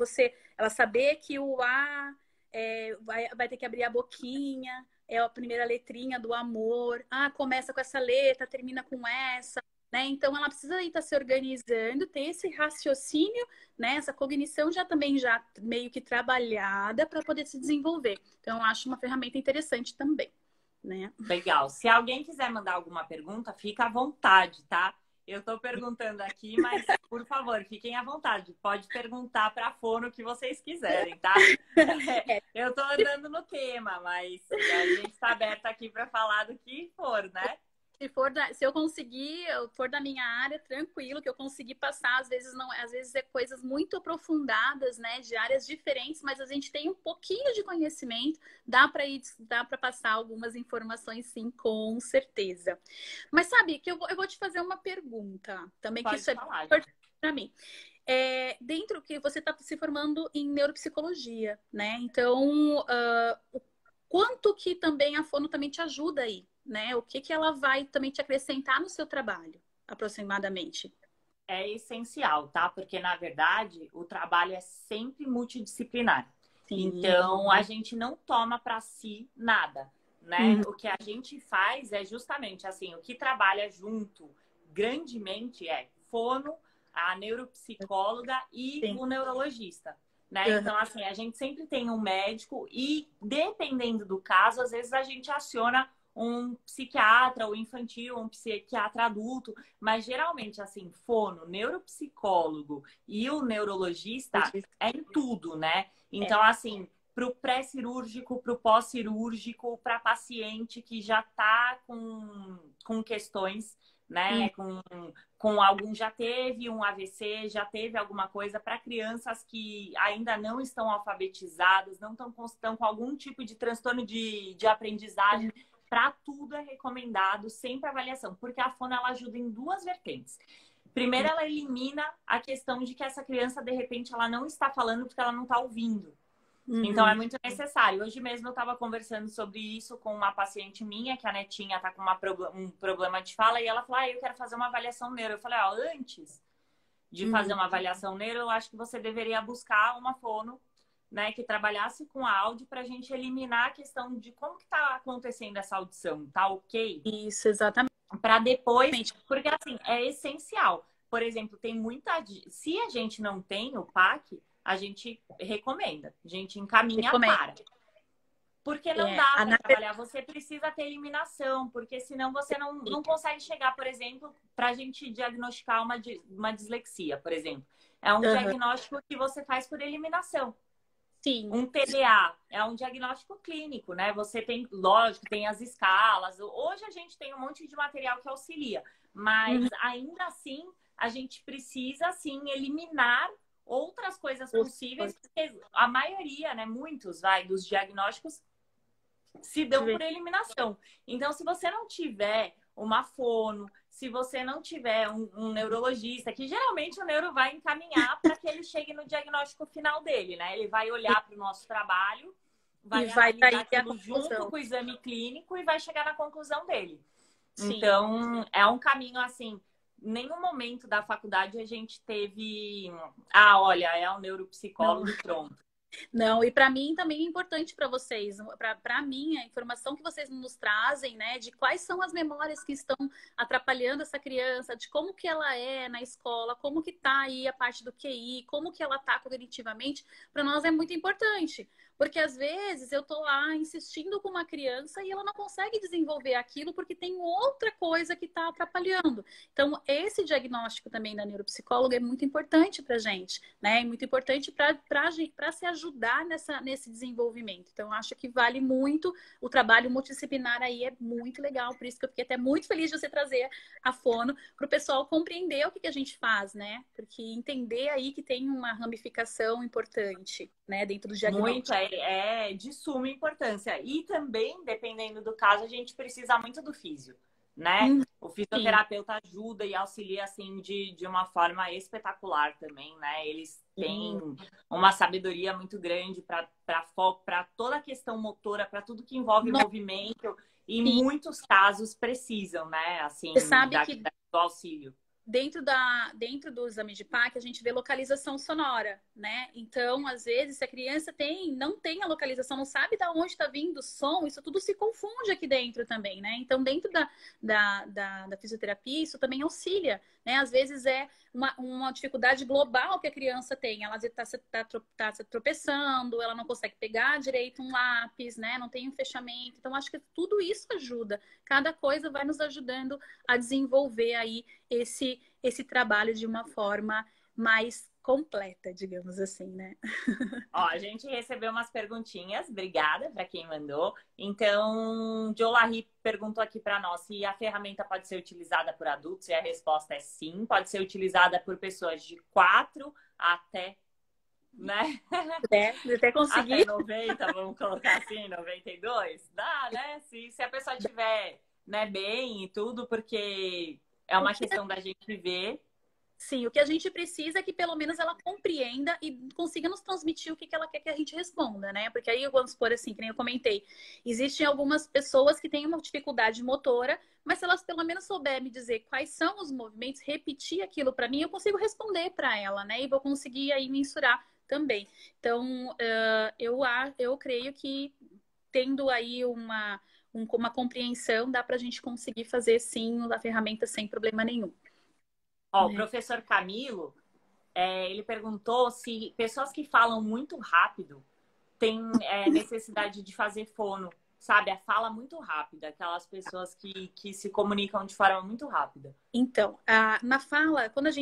ela saber que o A vai ter que abrir a boquinha, é a primeira letrinha do amor. Ah, começa com essa letra, termina com essa, né? Então ela precisa estar se organizando, ter esse raciocínio, né? Essa cognição já também já meio que trabalhada para poder se desenvolver. Então eu acho uma ferramenta interessante também, né? Legal. Se alguém quiser mandar alguma pergunta, fica à vontade, tá? Eu estou perguntando aqui, mas por favor, fiquem à vontade. Pode perguntar para a Fono o que vocês quiserem, tá? Eu estou andando no tema, mas a gente está aberta aqui para falar do que for, né? Se eu conseguir, for da minha área, tranquilo, que eu conseguir passar, às vezes é coisas muito aprofundadas, né, de áreas diferentes, mas a gente tem um pouquinho de conhecimento, dá para passar algumas informações, sim, com certeza. Mas sabe que eu vou te fazer uma pergunta, também que Pode isso é falar. importante para mim. Dentro que você está se formando em neuropsicologia, né? Então, o quanto que também a Fono também te ajuda aí, né? O que ela vai também te acrescentar no seu trabalho, aproximadamente? É essencial, tá? Porque, na verdade, o trabalho é sempre multidisciplinar. Sim. Então, a gente não toma para si nada, né? Uhum. O que a gente faz é justamente assim, o que trabalha junto grandemente é fono, a neuropsicóloga e Sim. o neurologista, né? Uhum. Então, assim, a gente sempre tem um médico e, dependendo do caso, às vezes a gente aciona um psiquiatra ou infantil, um psiquiatra adulto, mas geralmente, assim, fono, neuropsicólogo e o neurologista é em tudo, né? Então, assim, para o pré-cirúrgico, para o pós-cirúrgico, para paciente que já está com questões, né? Com algum já teve um AVC, já teve alguma coisa, para crianças que ainda não estão alfabetizadas, não estão com algum tipo de transtorno de aprendizagem. Para tudo é recomendado sempre avaliação, porque a fono ela ajuda em duas vertentes. Primeiro, ela elimina a questão de que essa criança, de repente, ela não está falando porque ela não está ouvindo. Uhum. Então, é muito necessário. Hoje mesmo eu estava conversando sobre isso com uma paciente minha, que a netinha está com um problema de fala, e ela falou, eu quero fazer uma avaliação neuro. Eu falei, antes de fazer uma avaliação neuro, eu acho que você deveria buscar uma fono, né, que trabalhasse com áudio para a gente eliminar a questão de como que está acontecendo essa audição, tá ok? Isso, exatamente. Para depois, porque assim, é essencial. Por exemplo, tem muita... Se a gente não tem o PAC, a gente recomenda, a gente encaminha para. Porque não dá para trabalhar, você precisa ter eliminação, porque senão você não consegue chegar, por exemplo, para a gente diagnosticar uma dislexia, por exemplo. É um diagnóstico que você faz por eliminação. Sim. Um TDA é um diagnóstico clínico, né? Você tem, lógico, tem as escalas. Hoje a gente tem um monte de material que auxilia, mas ainda assim a gente precisa, assim, eliminar outras coisas possíveis, porque a maioria, né, muitos, dos diagnósticos se dão por eliminação. Então, se você não tiver uma fono se você não tiver um neurologista, que geralmente o neuro vai encaminhar para que ele chegue no diagnóstico final dele, né? Ele vai olhar para o nosso trabalho, E vai vai daí analisar a aquilo junto conclusão. com o exame clínico e vai chegar na conclusão dele. Sim. Então, é um caminho assim. Nenhum momento da faculdade a gente teve, ah, olha, é um Não. neuropsicólogo e pronto. Não, e para mim também é importante para vocês, para mim, a informação que vocês nos trazem, né, de quais são as memórias que estão atrapalhando essa criança, de como que ela é na escola, como que tá aí a parte do QI, como que ela tá cognitivamente, para nós é muito importante. Porque às vezes eu tô lá insistindo com uma criança e ela não consegue desenvolver aquilo porque tem outra coisa que está atrapalhando. Então, esse diagnóstico também da neuropsicóloga é muito importante para gente, né? É muito importante para se ajudar nesse desenvolvimento. Então, acho que vale muito o trabalho multidisciplinar aí, é muito legal. Por isso que eu fiquei até muito feliz de você trazer a fono para o pessoal compreender o que a gente faz, né? Porque entender aí que tem uma ramificação importante, né, dentro do Muito, diagnóstico. é de suma importância. E também, dependendo do caso, a gente precisa muito do físio, né? O Sim. fisioterapeuta ajuda e auxilia, assim, de uma forma espetacular também, né? Eles têm uma sabedoria muito grande para foco, para toda a questão motora, para tudo que envolve Nossa, movimento. E sim. muitos casos precisam, né? Assim, Você sabe que do auxílio. dentro do exame de PAC, a gente vê localização sonora, né? Então, às vezes, se a criança não tem a localização, não sabe de onde está vindo o som, isso tudo se confunde aqui dentro também, né? Então, dentro da fisioterapia, isso também auxilia, né? Às vezes é uma dificuldade global que a criança tem. Ela está se tropeçando, ela não consegue pegar direito um lápis, né? Não tem um fechamento. Então, acho que tudo isso ajuda. Cada coisa vai nos ajudando a desenvolver aí esse trabalho de uma forma mais completa, digamos assim, né? Ó, a gente recebeu umas perguntinhas, obrigada para quem mandou. Então, Jolari perguntou aqui para nós se a ferramenta pode ser utilizada por adultos, e a resposta é sim, pode ser utilizada por pessoas de 4 até, né? Até Até conseguir. 90, vamos colocar assim, 92. Dá, né? Se a pessoa estiver, né, bem e tudo, porque é O uma que, questão da gente ver. sim, o que a gente precisa é que pelo menos ela compreenda e consiga nos transmitir o que ela quer que a gente responda, né? Porque aí, vamos supor assim, que nem eu comentei, existem algumas pessoas que têm uma dificuldade motora, mas se elas pelo menos souberem me dizer quais são os movimentos, repetir aquilo para mim, eu consigo responder para ela, né? E vou conseguir aí mensurar também. Então, eu creio que tendo aí uma compreensão, dá para a gente conseguir fazer sim a ferramenta sem problema nenhum. Ó, o Né? professor Camilo, ele perguntou se pessoas que falam muito rápido têm necessidade de fazer fono, sabe? A fala muito rápida, aquelas pessoas que se comunicam de forma muito rápida. Então, na fala, quando a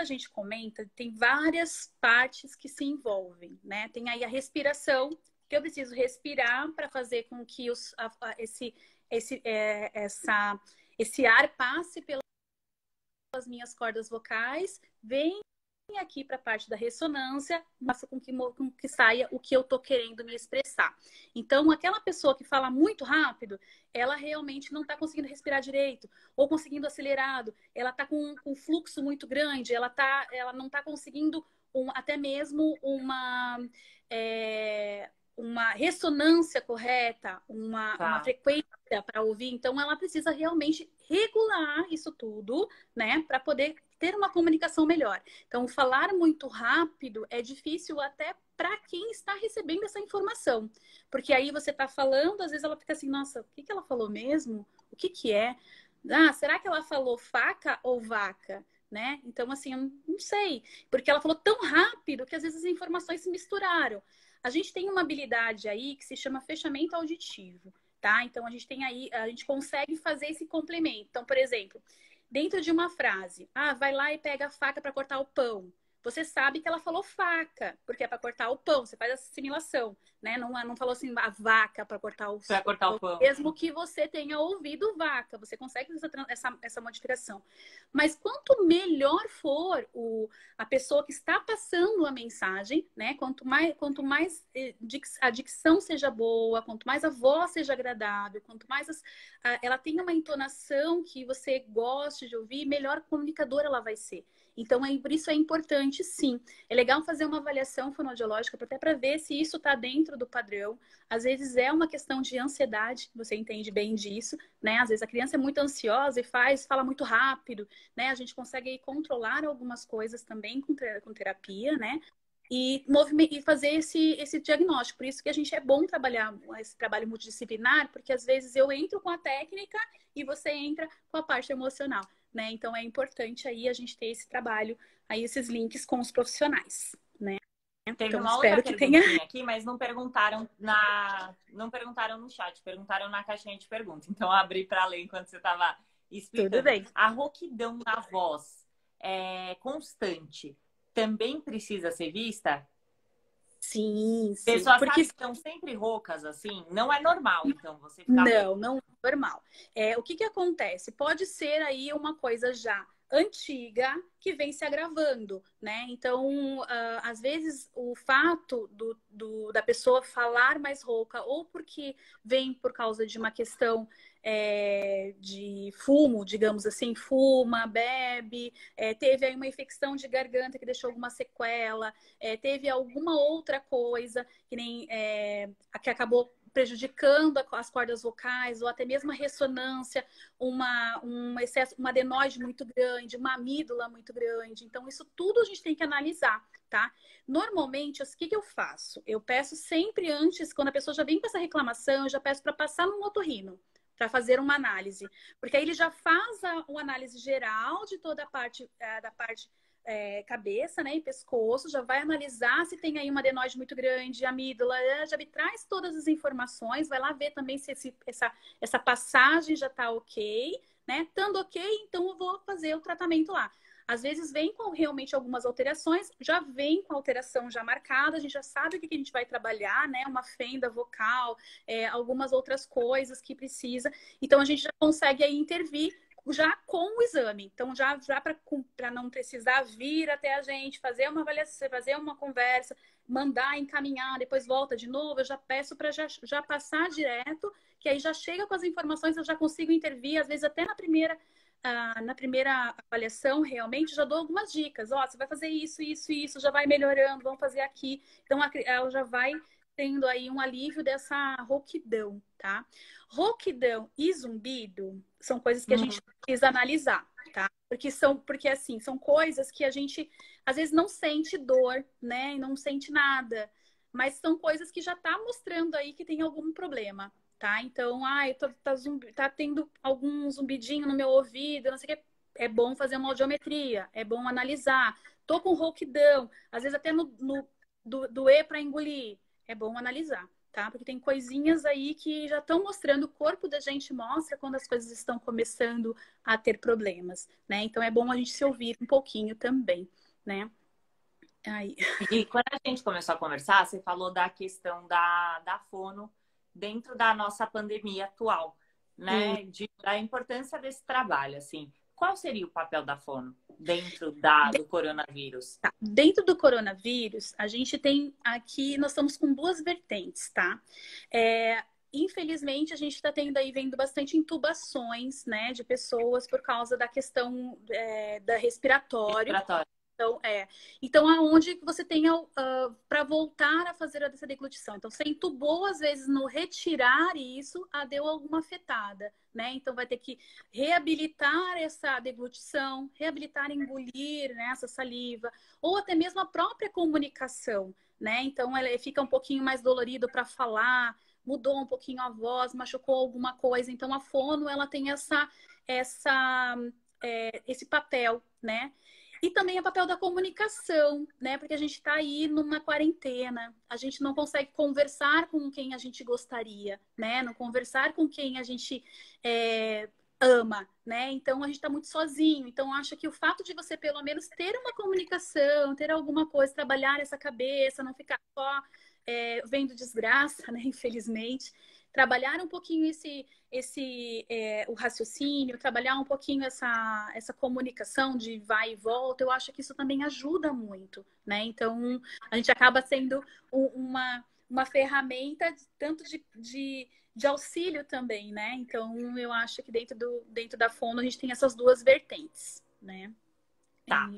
gente comenta, tem várias partes que se envolvem, né? Tem aí a respiração, que eu preciso respirar para fazer com que esse ar passe pelas minhas cordas vocais, vem aqui para a parte da ressonância, faça com que saia o que eu tô querendo me expressar. Então, aquela pessoa que fala muito rápido, ela realmente não está conseguindo respirar direito, ou conseguindo acelerado, ela está com um fluxo muito grande, ela não está conseguindo até mesmo uma ressonância correta, uma Tá. frequência para ouvir. Então, ela precisa realmente regular isso tudo, né, para poder ter uma comunicação melhor. Então, falar muito rápido é difícil até para quem está recebendo essa informação. Porque aí você está falando, às vezes ela fica assim, nossa, o que ela falou mesmo? O que é? Ah, será que ela falou faca ou vaca? Né? Então, assim, eu não sei. Porque ela falou tão rápido que às vezes as informações se misturaram. A gente tem uma habilidade aí que se chama fechamento auditivo, tá? Então, a gente tem aí, a gente consegue fazer esse complemento. Então, por exemplo, dentro de uma frase, vai lá e pega a faca para cortar o pão. você sabe que ela falou faca, porque é para cortar o pão, você faz essa assimilação, né? Não falou assim a vaca para cortar o Para cortar o pão. pão. Mesmo que você tenha ouvido vaca, você consegue fazer essa modificação. Mas quanto melhor for a pessoa que está passando a mensagem, né? Quanto mais a dicção seja boa, quanto mais a voz seja agradável, quanto mais ela tenha uma entonação que você goste de ouvir, melhor comunicadora ela vai ser. Então, por isso é importante, sim. É legal fazer uma avaliação fonoaudiológica até para ver se isso está dentro do padrão. Às vezes é uma questão de ansiedade, você entende bem disso, né? Às vezes a criança é muito ansiosa e fala muito rápido, né? A gente consegue controlar algumas coisas também com terapia, né? E fazer esse diagnóstico. Por isso que a gente é bom trabalhar esse trabalho multidisciplinar, porque às vezes eu entro com a técnica e você entra com a parte emocional, né? Então é importante aí a gente ter esse trabalho, aí esses links com os profissionais, né? Teve Então uma outra espero que tenha. perguntinha aqui, mas não perguntaram não perguntaram no chat, perguntaram na caixinha de perguntas. Então eu abri para ler enquanto você estava Tudo explicando. bem. A rouquidão na voz é constante também precisa ser vista? Sim, sim. Pessoas, Porque sabe, que estão sempre roucas assim, não é normal, então, você ficar rouco. não é normal. O que acontece? Pode ser aí uma coisa já antiga que vem se agravando, né? Então, às vezes, o fato da pessoa falar mais rouca, ou porque vem por causa de uma questão de fumo, digamos assim, fuma, bebe, teve aí uma infecção de garganta que deixou alguma sequela, teve alguma outra coisa que nem que acabou prejudicando as cordas vocais, ou até mesmo a ressonância, um excesso, uma adenoide muito grande, uma amígdala muito grande. Então, isso tudo a gente tem que analisar, tá? Normalmente, o que eu faço? Eu peço sempre antes, quando a pessoa já vem com essa reclamação, eu já peço para passar num otorrino, para fazer uma análise. Porque aí ele já faz uma análise geral de toda a parte da parte cabeça, né, e pescoço, já vai analisar se tem aí uma adenoide muito grande, amígdala, já me traz todas as informações, vai lá ver também se essa passagem já tá ok, né? Estando ok, então eu vou fazer o tratamento lá. Às vezes vem com realmente algumas alterações, já vem com a alteração já marcada, a gente já sabe o que a gente vai trabalhar, né? Uma fenda vocal, algumas outras coisas que precisa. Então a gente já consegue aí intervir já com o exame. Então, já para não precisar vir até a gente, fazer uma avaliação, fazer uma conversa, mandar, encaminhar, depois volta de novo, eu já peço para já passar direto, que aí já chega com as informações, eu já consigo intervir, às vezes até na primeira avaliação, realmente, já dou algumas dicas. Ó, você vai fazer isso, isso, isso, já vai melhorando, vamos fazer aqui. Então, ela já vai tendo aí um alívio dessa rouquidão, tá? Rouquidão e zumbido são coisas que a gente precisa analisar, tá? Porque assim, são coisas que a gente às vezes não sente dor, né? E não sente nada, mas são coisas que já tá mostrando aí que tem algum problema, tá? Então, tá tendo algum zumbidinho no meu ouvido, não sei o que. É bom fazer uma audiometria, é bom analisar. Tô com rouquidão, às vezes até do E para engolir. É bom analisar, tá? Porque tem coisinhas aí que já estão mostrando, o corpo da gente mostra quando as coisas estão começando a ter problemas, né? Então é bom a gente se ouvir um pouquinho também, né? Aí. E quando a gente começou a conversar, você falou da questão da fono dentro da nossa pandemia atual, né? Da importância desse trabalho, assim. Qual seria o papel da fono dentro do coronavírus? Tá. Dentro do coronavírus, a gente tem aqui, nós estamos com duas vertentes, tá? Infelizmente, a gente está vendo bastante intubações, né, de pessoas por causa da questão da respiratório. Então, aonde que você tem para voltar a fazer essa deglutição? Então, você entubou, às vezes, no retirar isso, deu alguma afetada, né? Então, vai ter que reabilitar essa deglutição, reabilitar engolir, né, essa saliva, ou até mesmo a própria comunicação, né? Então, ela fica um pouquinho mais dolorido para falar, mudou um pouquinho a voz, machucou alguma coisa. Então, a fono, ela tem esse papel, né? E também o papel da comunicação, né? Porque a gente está aí numa quarentena, a gente não consegue conversar com quem a gente gostaria, né? Não conversar com quem a gente ama, né? Então a gente tá muito sozinho. Então acho que o fato de você pelo menos ter uma comunicação, ter alguma coisa, trabalhar essa cabeça, não ficar só vendo desgraça, né? Infelizmente, trabalhar um pouquinho o raciocínio, trabalhar um pouquinho essa comunicação de vai e volta, eu acho que isso também ajuda muito, né? Então a gente acaba sendo uma ferramenta tanto de auxílio também, né? Então, eu acho que dentro da Fono a gente tem essas duas vertentes, né? Tá.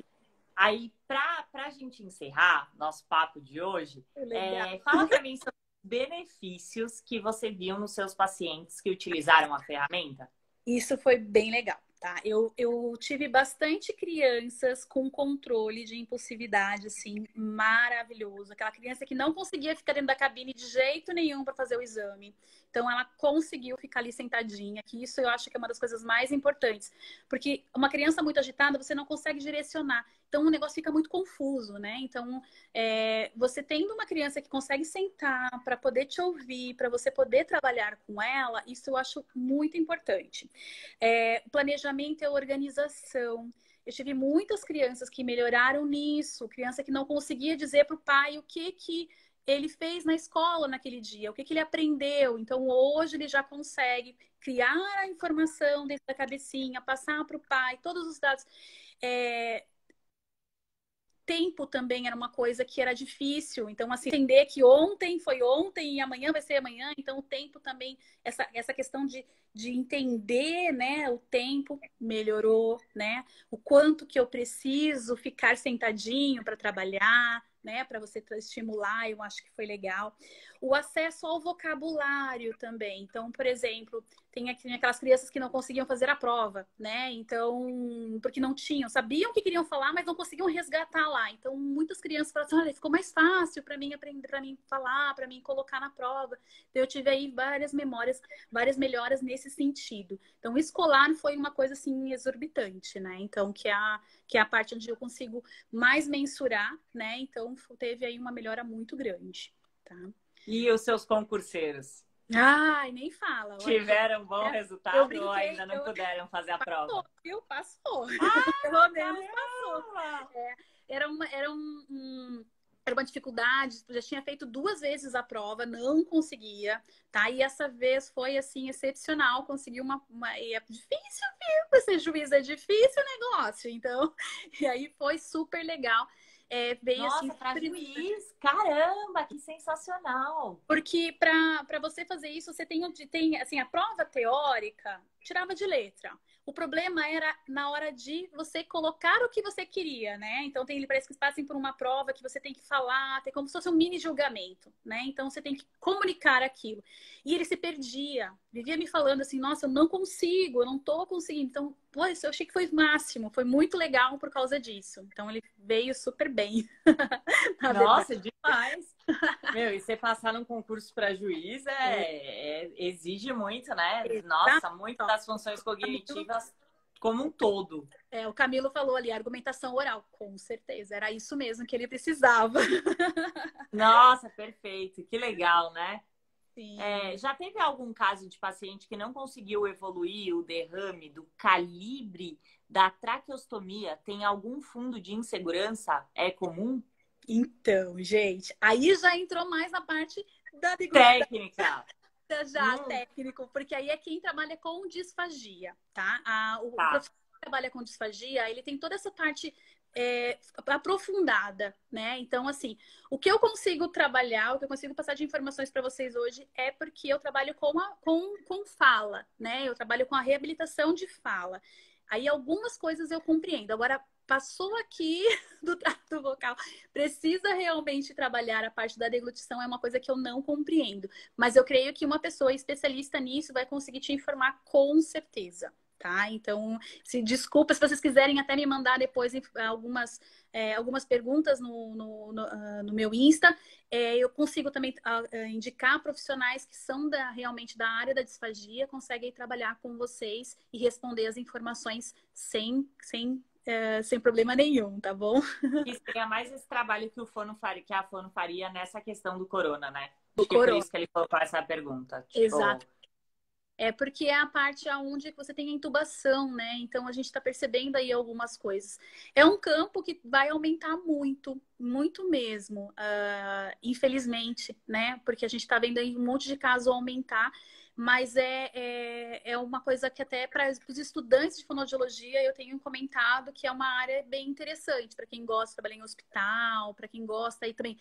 Aí, para a gente encerrar nosso papo de hoje, Legal. fala para mim sobre os benefícios que você viu nos seus pacientes que utilizaram a ferramenta. Isso foi bem legal, tá? Eu tive bastante crianças com controle de impulsividade, assim, maravilhoso. Aquela criança que não conseguia ficar dentro da cabine de jeito nenhum para fazer o exame. Então, ela conseguiu ficar ali sentadinha, que isso eu acho que é uma das coisas mais importantes. Porque uma criança muito agitada, você não consegue direcionar. Então, o negócio fica muito confuso, né? Então, você tendo uma criança que consegue sentar para poder te ouvir, para você poder trabalhar com ela, isso eu acho muito importante. Planejamento é organização. Eu tive muitas crianças que melhoraram nisso, criança que não conseguia dizer para o pai o que ele fez na escola naquele dia, o que ele aprendeu. Então, hoje ele já consegue criar a informação dentro da cabecinha, passar para o pai, todos os dados. Tempo também era uma coisa que era difícil. Então, assim, entender que ontem foi ontem e amanhã vai ser amanhã. Então, o tempo também, essa questão de entender, né, o tempo melhorou, né? O quanto que eu preciso ficar sentadinho para trabalhar, né, para você estimular, eu acho que foi legal. O acesso ao vocabulário também. Então, por exemplo, tem aquelas crianças que não conseguiam fazer a prova, né? Então, porque não tinham, sabiam que queriam falar, mas não conseguiam resgatar lá. Então, muitas crianças falaram assim, olha, ficou mais fácil para mim aprender, para mim falar, para mim colocar na prova. Então, eu tive aí várias memórias, várias melhoras nesse sentido. Então, o escolar foi uma coisa assim exorbitante, né? Então, que é a parte onde eu consigo mais mensurar, né? Então, teve aí uma melhora muito grande, tá? E os seus concurseiros? Ai, nem fala. Olha, Tiveram bom eu resultado ou brinquei, ainda não puderam fazer a prova? passou, viu? Passou. Ah, Pelo menos passou. caramba! Era uma dificuldade, já tinha feito 2 vezes a prova, não conseguia, tá? E essa vez foi, assim, excepcional, consegui e é difícil, viu? Pra ser juiz é difícil o negócio, então, e aí foi super legal. Veio, assim, Nossa, para super. juiz! Caramba, que sensacional! Porque para você fazer isso, você tem assim, a prova teórica tirava de letra. O problema era na hora de você colocar o que você queria, né? Então parece que passem por uma prova que você tem que falar, tem como se fosse um mini julgamento, né? Então você tem que comunicar aquilo. E ele se perdia, vivia me falando assim, nossa, eu não consigo, eu não tô conseguindo. Então, pô, isso eu achei que foi o máximo, foi muito legal por causa disso. Então ele veio super bem, na verdade. Nossa, demais! Meu, e você passar num concurso para juiz exige muito, né? Nossa, muito das funções cognitivas como um todo. O Camilo falou ali, argumentação oral. Com certeza, era isso mesmo que ele precisava. Nossa, perfeito. Que legal, né? Sim. Já teve algum caso de paciente que não conseguiu evoluir o derrame do calibre da traqueostomia? Tem algum fundo de insegurança? É comum? Então, gente, aí já entrou mais na parte da Técnica. já técnico, porque aí é quem trabalha com disfagia, tá? O Tá. profissional que trabalha com disfagia, ele tem toda essa parte aprofundada, né? Então, assim, o que eu consigo trabalhar, o que eu consigo passar de informações para vocês hoje é porque eu trabalho com fala, né? Eu trabalho com a reabilitação de fala. Aí algumas coisas eu compreendo. Agora, passou aqui do trato vocal, precisa realmente trabalhar a parte da deglutição, é uma coisa que eu não compreendo. Mas eu creio que uma pessoa especialista nisso vai conseguir te informar com certeza, tá? Então, desculpa se vocês quiserem até me mandar depois algumas perguntas no meu Insta. Eu consigo também indicar profissionais que são realmente da área da disfagia, conseguem trabalhar com vocês e responder as informações sem problema nenhum, tá bom? Que seria mais esse trabalho que que a Fono faria nessa questão do corona, né? O Acho que por corona. isso que ele colocou essa pergunta. Tipo, Exato. É porque é a parte onde você tem a intubação, né? Então a gente está percebendo aí algumas coisas. É um campo que vai aumentar muito, muito mesmo, infelizmente, né? Porque a gente está vendo aí um monte de casos aumentar, mas é uma coisa que até para os estudantes de fonoaudiologia eu tenho comentado que é uma área bem interessante para quem gosta de trabalhar em hospital, para quem gosta aí também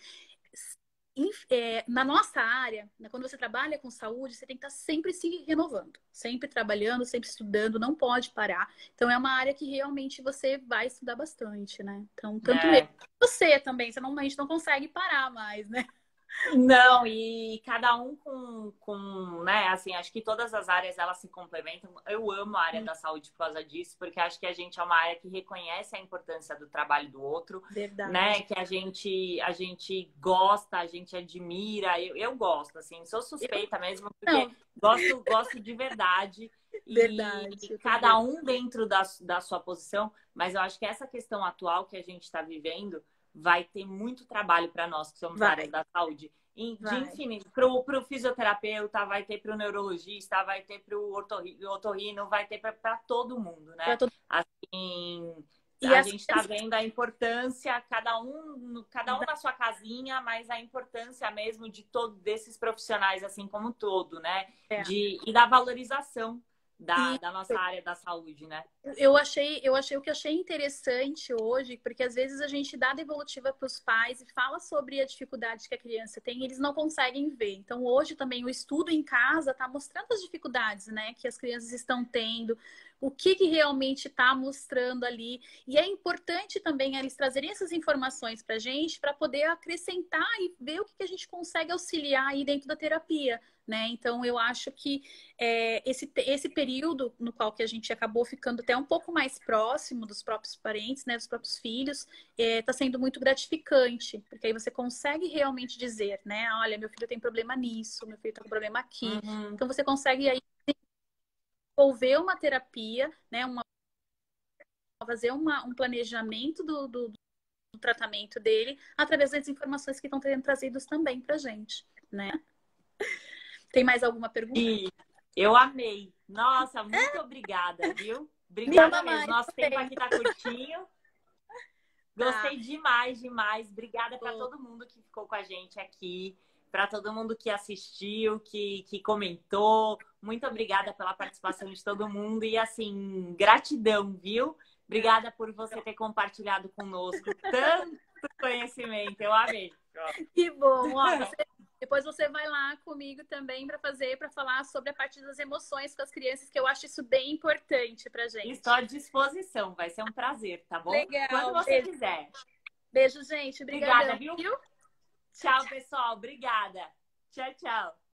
na nossa área, né, quando você trabalha com saúde, você tem que estar sempre se renovando, sempre trabalhando, sempre estudando, não pode parar. Então, é uma área que realmente você vai estudar bastante, né? Então, tanto eu, É. você também, a gente não consegue parar mais, né? Não, e cada um né, assim, acho que todas as áreas elas se complementam. Eu amo a área da saúde por causa disso, porque acho que a gente é uma área que reconhece a importância do trabalho do outro, né, Verdade. que a gente gosta, a gente admira. Eu gosto, assim, sou Eu, suspeita mesmo, porque não, gosto de verdade. verdade, E eu cada também. um dentro da sua posição, mas eu acho que essa questão atual que a gente está vivendo vai ter muito trabalho para nós que somos da área Vai, da saúde. De vai. infinito. Para o fisioterapeuta, vai ter para o neurologista, vai ter para o otorrino, vai ter para todo mundo, Pra né? todo... Assim, E a as gente está vendo a importância, cada um na sua casinha, mas a importância mesmo de todos desses profissionais, assim como um todo, né? é, E da valorização e da nossa área da saúde, né? eu achei o que achei interessante hoje, porque às vezes a gente dá devolutiva para os pais e fala sobre a dificuldade que a criança tem, e eles não conseguem ver. Então, hoje também o estudo em casa está mostrando as dificuldades, né, que as crianças estão tendo, o que realmente está mostrando ali. E é importante também eles trazerem essas informações para a gente, para poder acrescentar e ver o que a gente consegue auxiliar aí dentro da terapia, né? Então, eu acho que esse período no qual que a gente acabou ficando até um pouco mais próximo dos próprios parentes, né, dos próprios filhos, está sendo muito gratificante, porque aí você consegue realmente dizer, né, olha, meu filho tem problema nisso, meu filho está com problema aqui. Uhum. Então você consegue aí desenvolver uma terapia, né, fazer um planejamento do tratamento dele através das informações que estão sendo trazidas também para gente, né? Tem mais alguma pergunta? E eu amei. Nossa, muito obrigada, viu? Me Obrigada ama mesmo. mais Nosso tempo também. aqui tá curtinho. Tá. Gostei demais, demais. Obrigada para todo mundo que ficou com a gente aqui, para todo mundo que assistiu, que comentou. Muito obrigada pela participação de todo mundo e assim, gratidão, viu? Obrigada por você ter compartilhado conosco tanto conhecimento. Eu amei. Que bom. Ó, depois você vai lá comigo também para falar sobre a parte das emoções com as crianças, que eu acho isso bem importante pra Estou gente. à disposição, vai ser um prazer, tá bom? Quando Legal. você Beijo, quiser. beijo, gente. Obrigada, Obrigadão, viu? viu? Tchau, Tchau, tchau. pessoal. Obrigada. Tchau, tchau.